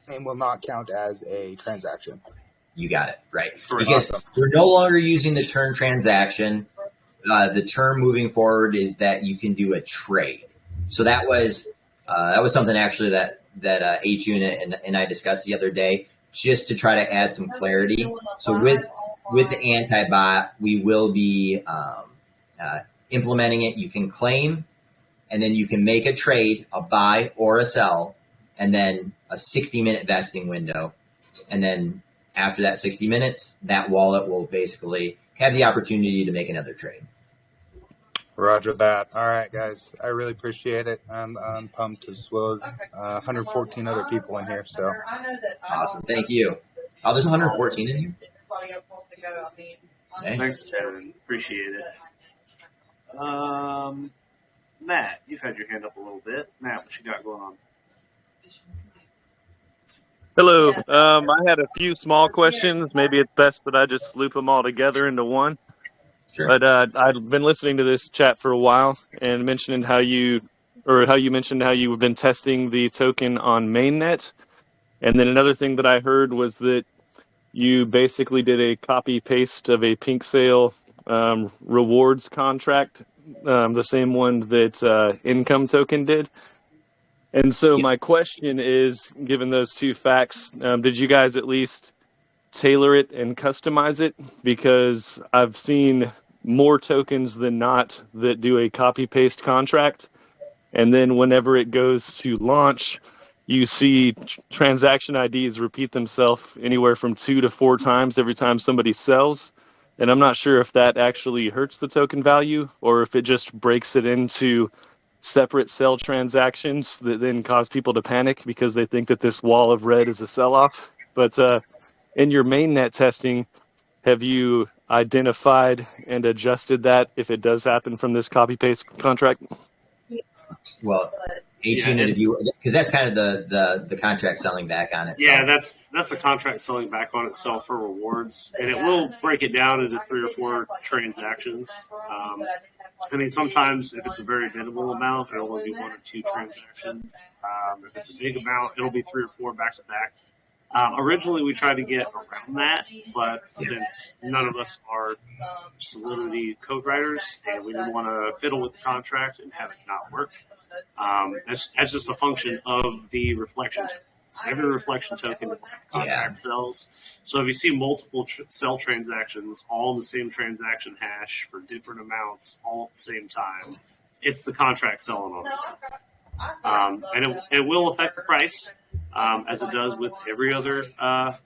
claim will not count as a transaction. You got it. Right. Correct. Because Awesome. we're no longer using the term transaction. The term moving forward is that you can do a trade. So that was something actually that H Unit and I discussed the other day, just to try to add some clarity. So with the anti-bot, we will be implementing it. You can claim, and then you can make a trade, a buy or a sell, and then a 60-minute vesting window. And then after that 60 minutes, that wallet will basically have the opportunity to make another trade. Roger that. All right, guys. I really appreciate it. I'm pumped, as well as 114 other people in here. So awesome. Thank you. Oh, there's 114 in here? Okay. Thanks, Tevin. Appreciate it. Matt, you've had your hand up a little bit. Matt, what you got going on? Hello. I had a few small questions. Maybe it's best that I just loop them all together into one. Sure. But I've been listening to this chat for a while and mentioning how you mentioned how you've been testing the token on mainnet. And then another thing that I heard was that you basically did a copy paste of a pink sale rewards contract, the same one that income token did. And so my question is, given those two facts, did you guys at least tailor it and customize it? Because I've seen more tokens than not that do a copy paste contract. And then whenever it goes to launch, you see transaction IDs repeat themselves anywhere from 2 to 4 times every time somebody sells. And I'm not sure if that actually hurts the token value or if it just breaks it into separate sell transactions that then cause people to panic because they think that this wall of red is a sell-off. But in your mainnet testing, have you identified and adjusted that if it does happen from this copy-paste contract? Well, H-Unit, because that's kind of the contract selling back on it. Yeah, that's the contract selling back on itself for rewards, and it will break it down into 3 or 4 transactions. I mean, sometimes if it's a very minimal amount, it'll only be 1 or 2 transactions. If it's a big amount, it'll be 3 or 4 back to back. Originally, we tried to get around that, but since none of us are Solidity code writers and we didn't want to fiddle with the contract and have it not work, that's just a function of the reflection tokens. Every reflection token contract sells. So if you see multiple sell transactions, all in the same transaction hash for different amounts, all at the same time, it's the contract selling on itself. And it will affect the price, as it does with every other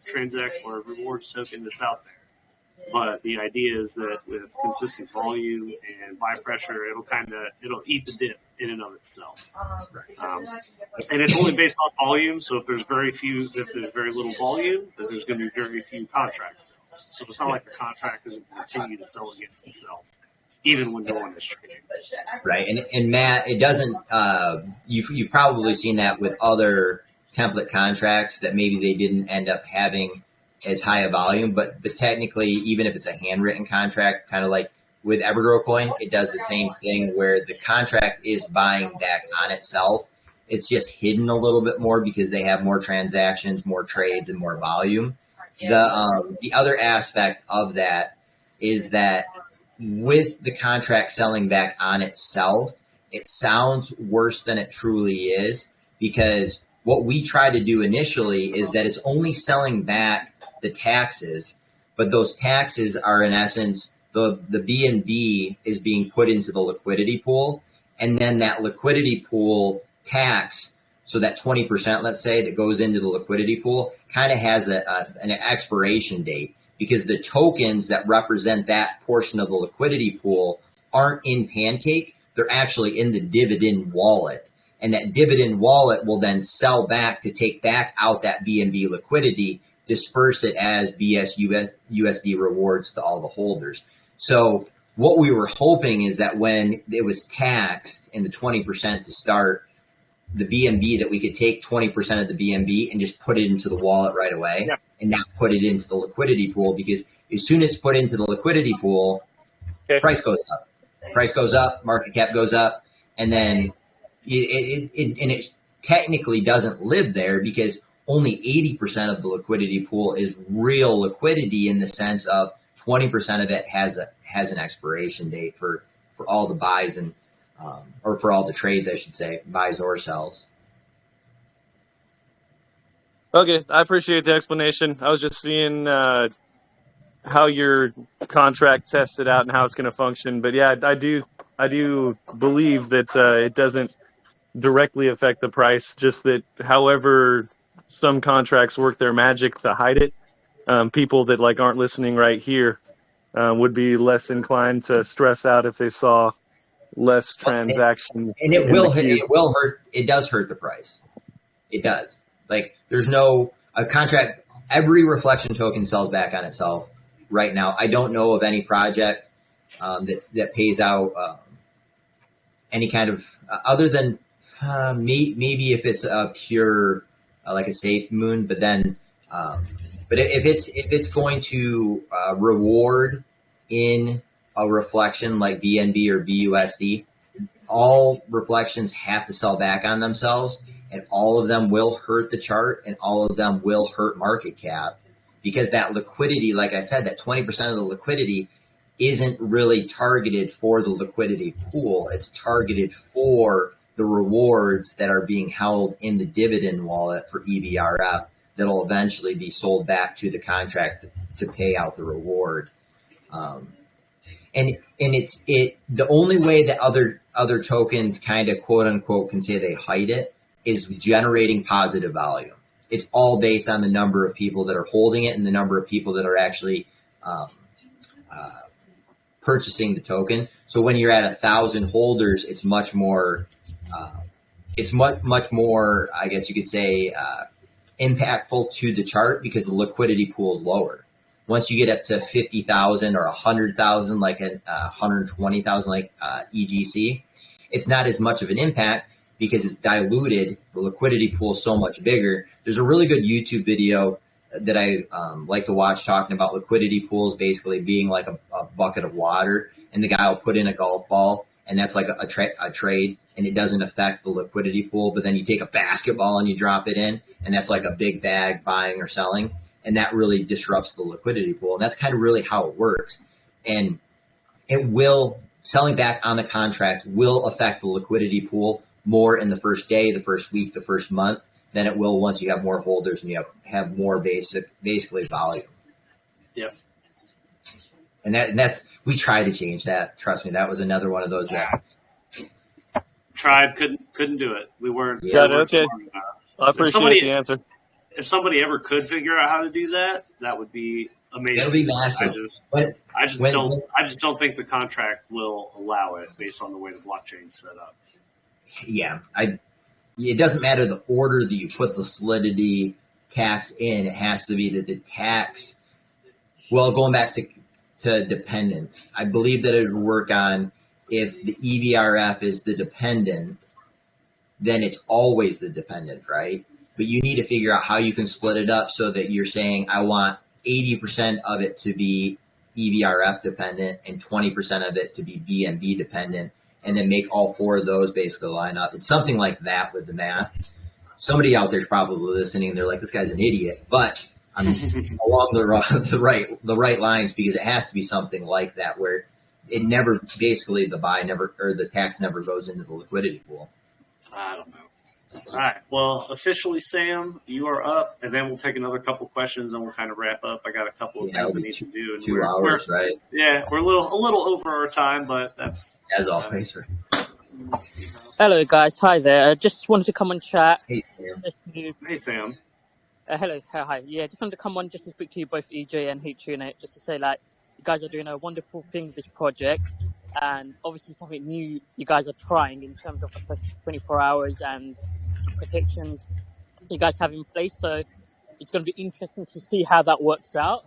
transact or rewards token that's out there. But the idea is that with consistent volume and buy pressure, it'll eat the dip in and of itself. And it's only based on volume. So if there's very little volume, then there's going to be very few contract sales. So it's not like the contract is going to continue to sell against itself, even when no one is trading. Right. And Matt, it doesn't, you've probably seen that with other template contracts that maybe they didn't end up having as high a volume, but technically, even if it's a handwritten contract, kind of like with Evergrow Coin, it does the same thing where the contract is buying back on itself. It's just hidden a little bit more because they have more transactions, more trades, and more volume. The other aspect of that is that with the contract selling back on itself, it sounds worse than it truly is, because what we try to do initially is that it's only selling back the taxes, but those taxes are in essence the BNB is being put into the liquidity pool, and then that liquidity pool tax, so that 20%, let's say, that goes into the liquidity pool kind of has an expiration date, because the tokens that represent that portion of the liquidity pool aren't in Pancake. They're actually in the dividend wallet. And that dividend wallet will then sell back to take back out that BNB liquidity, disperse it as BSUSD rewards to all the holders. So what we were hoping is that when it was taxed in the 20% to start, the BNB, that we could take 20% of the BNB and just put it into the wallet right away, and not put it into the liquidity pool, because as soon as it's put into the liquidity pool, price goes up. Price goes up, market cap goes up, and then it technically doesn't live there, because only 80% of the liquidity pool is real liquidity, in the sense of 20% of it has an expiration date for all the buys and or for all the trades, I should say, buys or sells. Okay, I appreciate the explanation. I was just seeing how your contract tested out and how it's going to function. But yeah, I do believe that it doesn't directly affect the price. Just that, however, some contracts work their magic to hide it. People that like aren't listening right here would be less inclined to stress out if they saw less transactions. And it will hurt. It does hurt the price. It does. Like, there's no a contract. Every reflection token sells back on itself right now. I don't know of any project that pays out any kind of other than maybe if it's a pure like a safe moon. But then, but if it's going to reward in a reflection like BNB or BUSD, all reflections have to sell back on themselves, and all of them will hurt the chart, and all of them will hurt market cap, because that liquidity, like I said, that 20% of the liquidity isn't really targeted for the liquidity pool. It's targeted for the rewards that are being held in the dividend wallet for EVRF that'll eventually be sold back to the contract to pay out the reward. And it's the only way that other tokens kind of quote unquote can say they hide it is generating positive volume. It's all based on the number of people that are holding it and the number of people that are actually purchasing the token. So when you're at 1,000 holders, it's much more, much more, I guess you could say, impactful to the chart, because the liquidity pool is lower. Once you get up to 50,000 or 100,000, like 120,000, like EGC, it's not as much of an impact because it's diluted. The liquidity pool is so much bigger. There's a really good YouTube video that I like to watch talking about liquidity pools basically being like a bucket of water, and the guy will put in a golf ball, and that's like a trade, and it doesn't affect the liquidity pool. But then you take a basketball and you drop it in, and that's like a big bag buying or selling. And that really disrupts the liquidity pool. And that's kind of really how it works. And it will, selling back on the contract will affect the liquidity pool more in the first day, the first week, the first month than it will once you have more holders and you have more basically volume. Yep. And that's, we tried to change that. Trust me, that was another one of those that tried, couldn't do it. We weren't. Yeah, okay. I appreciate the answer. If somebody ever could figure out how to do that, that would be amazing. It'll be massive. I just don't think the contract will allow it based on the way the blockchain's set up. Yeah, it doesn't matter the order that you put the solidity tax in. It has to be that the tax. Well, going back to dependence, I believe that it would work on if the EVRF is the dependent, then it's always the dependent, right? But you need to figure out how you can split it up so that you're saying, I want 80% of it to be EVRF dependent and 20% of it to be BNB dependent, and then make all 4 of those basically line up. It's something like that with the math. Somebody out there's probably listening. They're like, this guy's an idiot, but I'm along the right lines, because it has to be something like that where it never, basically the buy never, or the tax never goes into the liquidity pool. I don't know. All right. Well, officially, Sam, you are up, and then we'll take another couple questions, and we'll kind of wrap up. I got a couple of things I need to do. And 2 hours, right? Yeah, we're a little over our time, but that's as always. Hello, guys. Hi there. Just wanted to come and chat. Hey, Sam. Hey, Sam. Hello. Hi. Yeah, just wanted to come on just to speak to you both, EJ and HUnit, just to say, like, you guys are doing a wonderful thing with this project, and obviously something new you guys are trying in terms of the first 24 hours and protections you guys have in place. So it's going to be interesting to see how that works out.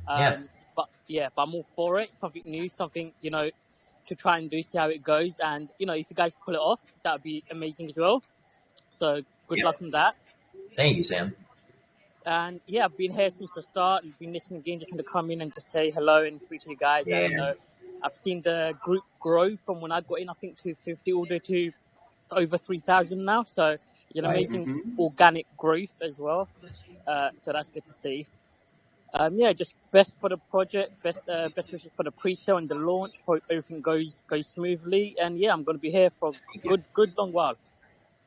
But I'm all for it. Something new, something, to try and do, see how it goes. And, if you guys pull it off, that would be amazing as well. So good luck on that. Thank you, Sam. And I've been here since the start and been listening again, just want to come in and just say hello and speak to you guys. Yeah. And, I've seen the group grow from when I got in, I think 250 all the way to over 3,000 now. So it's an amazing organic growth as well. So that's good to see. Just best for the project, best wishes for the pre-sale and the launch. Hope everything goes smoothly. And I'm going to be here for a good long while.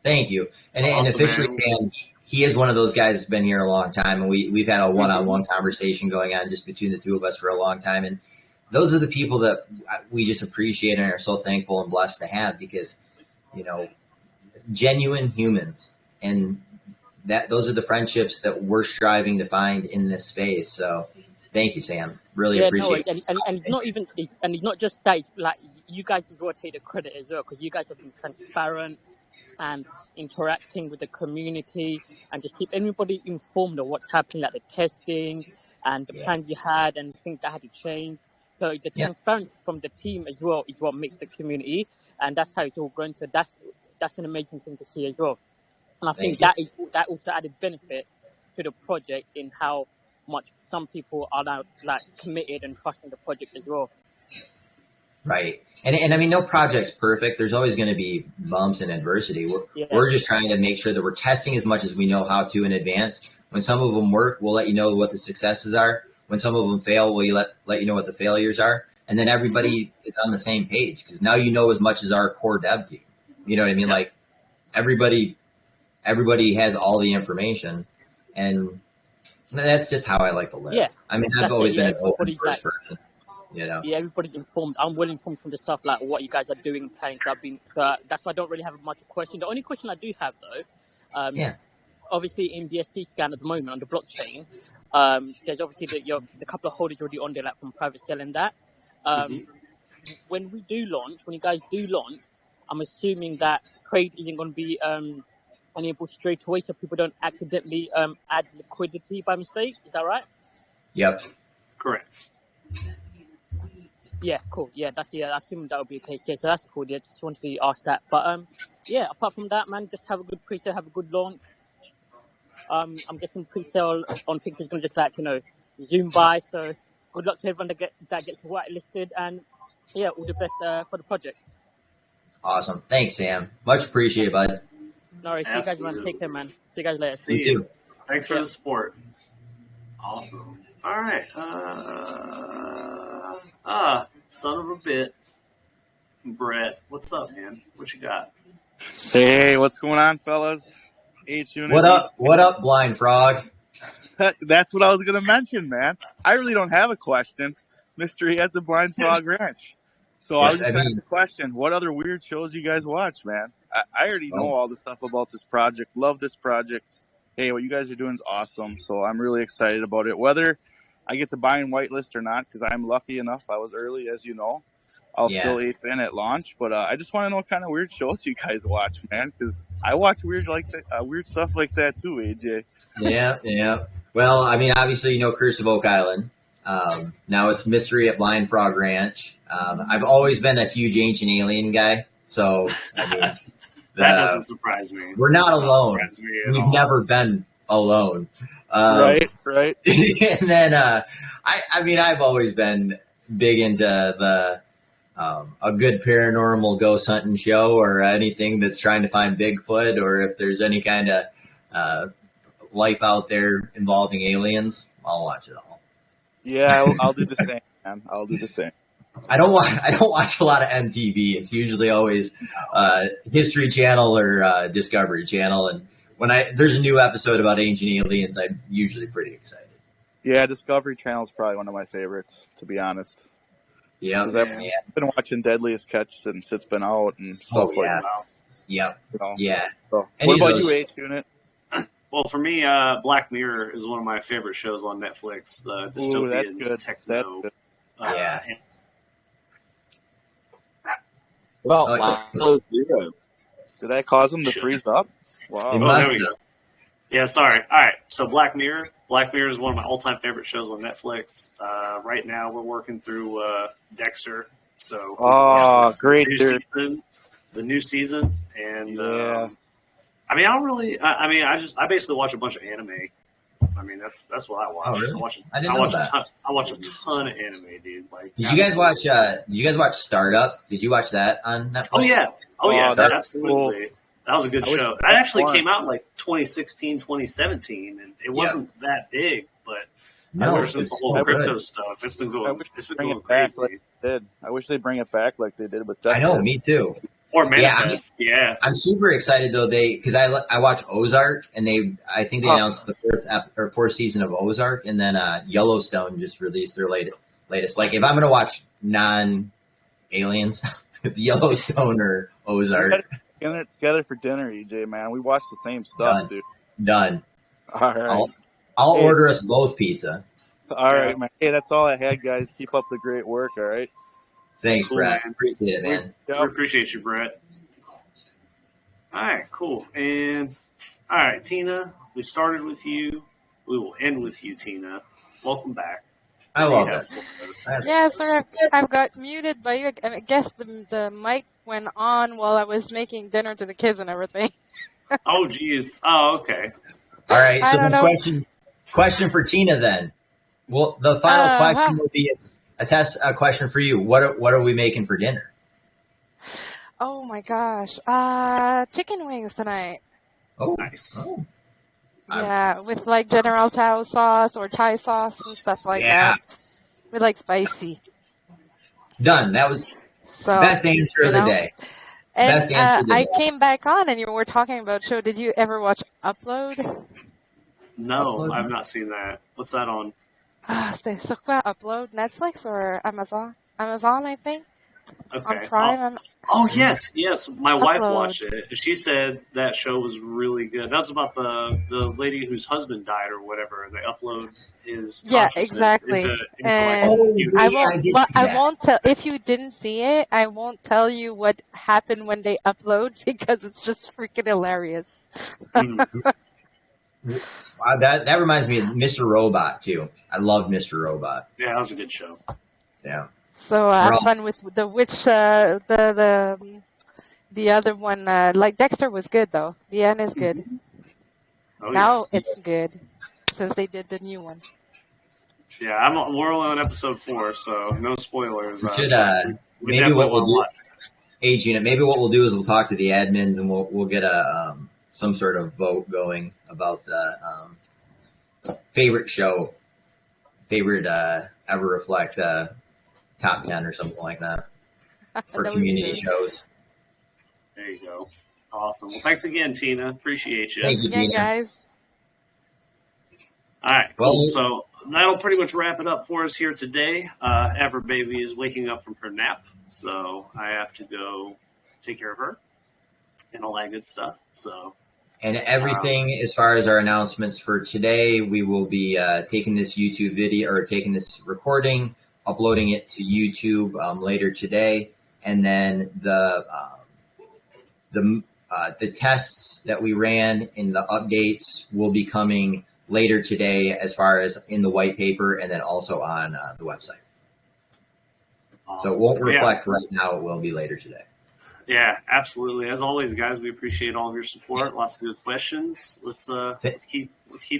Thank you. And Awesome, officially, man. Sam, he is one of those guys that's been here a long time, and we've had a one-on-one conversation going on just between the two of us for a long time. And those are the people that we just appreciate and are so thankful and blessed to have, because, genuine humans, and those are the friendships that we're striving to find in this space. So thank you, Sam. Really appreciate it. And it's not even, and it's not just that, it's like you guys as well take the credit as well, because you guys have been transparent and interacting with the community and just keep everybody informed of what's happening, like the testing and the plans you had and things that had to change. So the transparency from the team as well is what makes the community, and that's how it's all grown. So that's an amazing thing to see as well. And I think that also added benefit to the project in how much some people are now like committed and trusting the project as well. Right. And I mean, no project's perfect. There's always going to be bumps and adversity. We're just trying to make sure that we're testing as much as we know how to in advance. When some of them work, we'll let you know what the successes are. When some of them fail, we'll let you know what the failures are. And then everybody is on the same page, because now you know as much as our core dev team. You know what I mean? Like everybody has all the information, and that's just how I like to live. Yeah. I mean, I've always been an open first person. Yeah, everybody's informed. I'm well informed from the stuff like what you guys are doing, planning. So that's why I don't really have much question. The only question I do have though, obviously in BSC scan at the moment on the blockchain, there's obviously the couple of holders already on there, like from private sale and that. When you guys do launch, I'm assuming that trade isn't going to be enabled straight away, so people don't accidentally add liquidity by mistake. Is that right? Yep. Correct. Yeah, cool. Yeah, I assume that would be the case. Yeah, so that's cool. Yeah, just wanted to ask that. But apart from that, man, just have a good pre-sale, have a good launch. I'm guessing pre-sale on Pix is going to just zoom by. So good luck to everyone that gets whitelisted, and all the best for the project. Awesome. Thanks, Sam. Much appreciated, bud. No worries. See you guys, man. Take care, man. See you guys later. See you. Thanks for the support. Awesome. All right. Son of a bit. Brett, what's up, man? What you got? Hey, what's going on, fellas? HUnit. What up, Blind Frog? That's what I was going to mention, man. I really don't have a question. Mystery at the Blind Frog Ranch. So I was just asking the question, what other weird shows you guys watch, man? I already know all the stuff about this project. Love this project. Hey, what you guys are doing is awesome. So I'm really excited about it. Whether I get to buy in whitelist or not, because I'm lucky enough. I was early, as you know. I'll still ape in at launch. But I just want to know what kind of weird shows you guys watch, man. Because I watch weird stuff like that too, AJ. Yeah. Well, I mean, obviously, Curse of Oak Island. Now it's Mystery at Blind Frog Ranch. I've always been a huge Ancient Alien guy. So, I mean, that doesn't surprise me. We're not alone. We've never been alone. Right. And then I mean, I've always been big into the a good paranormal ghost hunting show or anything that's trying to find Bigfoot, or if there's any kind of life out there involving aliens, I'll watch it all. Yeah, I'll do the same, man. I'll do the same. I don't watch a lot of MTV. It's usually always History Channel or Discovery Channel, and when there's a new episode about ancient aliens, I'm usually pretty excited. Yeah, Discovery Channel is probably one of my favorites, to be honest. Yeah, because I've been watching Deadliest Catch since it's been out and stuff like that. Yep. You know? Yeah. So, Any what of about those- you, H Unit? Well, for me, Black Mirror is one of my favorite shows on Netflix. The dystopian Ooh, that's good. techno. That's good. Yeah. Well, Did that cause him to freeze up? Wow. Oh, there we go. Yeah, sorry. All right. So Black Mirror. Black Mirror is one of my all-time favorite shows on Netflix. Right now, we're working through Dexter. So, Oh, great the new season, and Yeah. I mean, I don't really. I basically watch a bunch of anime. I mean, that's what I watch. Oh, really? I didn't know watch that. I watch a ton of anime, dude. Like, Did you guys watch? Did you guys watch Startup? Did you watch that on Netflix? Oh yeah, Startup? absolutely. That was a good I wish show. it That actually was came out in like 2016, 2017, and it wasn't that big, but No, ever since the it's whole so crypto good. stuff, it's been I going. wish It's been bring going it back crazy. like they did. I wish they bring it back like they did with I know, Dexter. me too. Or Yeah, Manifest, yeah. I'm super excited though. Because I watch Ozark, and I think they announced the fourth season of Ozark, and then Yellowstone just released their latest. Like, if I'm gonna watch non-aliens, it's Yellowstone or Ozark. Get together for dinner, EJ, man. We watch the same stuff, dude. Done. All right. I'll Hey. order us both pizza. All right, man. Hey, that's all I had, guys. Keep up the great work, all right? Thanks, Cool, Brad. man. Appreciate it, man. We appreciate you, Brett. All right, cool. And all right, Tina, we started with you. We will end with you, Tina. Welcome back. I love Yeah, it. Yeah, sorry, I've got muted by you. I guess the mic went on while I was making dinner to the kids and everything. Oh, geez. Oh, okay. All right. I So don't the know. question for Tina then. Well, the final question will be a question for you. What are we making for dinner? Oh my gosh. Chicken wings tonight. Oh, nice. Oh. Yeah, with like General Tao sauce or Thai sauce and stuff like Yeah. that. We like spicy. Done. That was So, best answer of the know. day. And Best answer of the I day. came back on and you were talking about show. Did you ever watch Upload? No, I've not seen that. What's that on? So Upload? Netflix or Amazon? Amazon, I think. Okay. On Prime. Oh, yes. My wife Upload. watched it. She said that show was really good. That was about the lady whose husband died or whatever. And they upload his Yeah, consciousness exactly. into And like, you. I won't tell if you didn't see it. I won't tell you what happened when they upload because it's just freaking hilarious. Wow, that reminds me of Mr. Robot too. I love Mr. Robot. Yeah, that was a good show. Yeah. So We're have all- fun with the the other one. Like Dexter was good though. The end is good. Oh, Now yes. it's good since they did the new one. Yeah, we're only on episode 4, so no spoilers. We should we maybe definitely what we'll wanna do, watch. Age Unit. Maybe what we'll do is we'll talk to the admins and we'll get a some sort of vote going about the favorite show, favorite EverReflect top 10 or something like that for That would be community good. shows. There you go. Awesome. Well, thanks again, Tina. Appreciate you. Thank you, Yeah, Tina. guys. All right, Well- cool. So that'll pretty much wrap it up for us here today. Ever Baby is waking up from her nap, so I have to go take care of her and all that good stuff. So And everything as far as our announcements for today, we will be taking this YouTube video or taking this recording, uploading it to YouTube later today, and then the tests that we ran in the updates will be coming later today, as far as in the white paper, and then also on the website. So it won't Yeah. reflect right now; it will be later today. Yeah, absolutely. As always, guys, we appreciate all of your support. Lots of good questions. Let's keep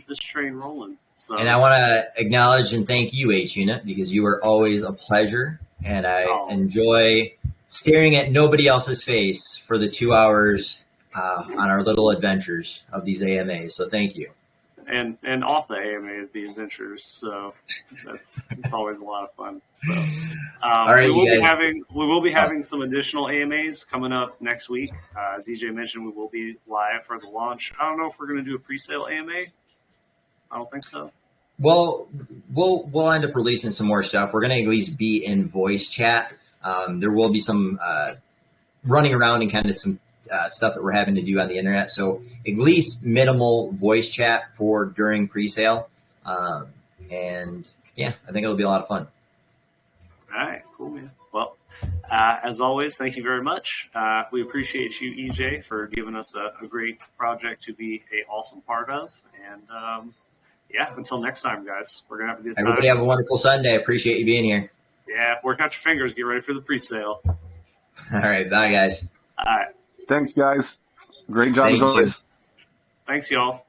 this train rolling. So, and I want to acknowledge and thank you, H-Unit, because you are always a pleasure, and I enjoy staring at nobody else's face for the 2 hours on our little adventures of these AMAs. So thank you. And off the AMAs, the adventures. So it's always a lot of fun. So all right, we will be having some additional AMAs coming up next week. As EJ mentioned, we will be live for the launch. I don't know if we're going to do a pre-sale AMA. I don't think so. Well, we'll end up releasing some more stuff. We're going to at least be in voice chat. There will be some running around and kind of some stuff that we're having to do on the internet. So at least minimal voice chat for during pre-sale. And yeah, I think it'll be a lot of fun. All right, cool, man. Well, as always, thank you very much. We appreciate you, EJ, for giving us a great project to be an awesome part of. And yeah, until next time, guys, we're going to have a good time. Everybody have a wonderful Sunday. Appreciate you being here. Yeah, work out your fingers. Get ready for the pre-sale. All right, bye, guys. All right. Thanks, guys. Great job as always. Thanks, y'all.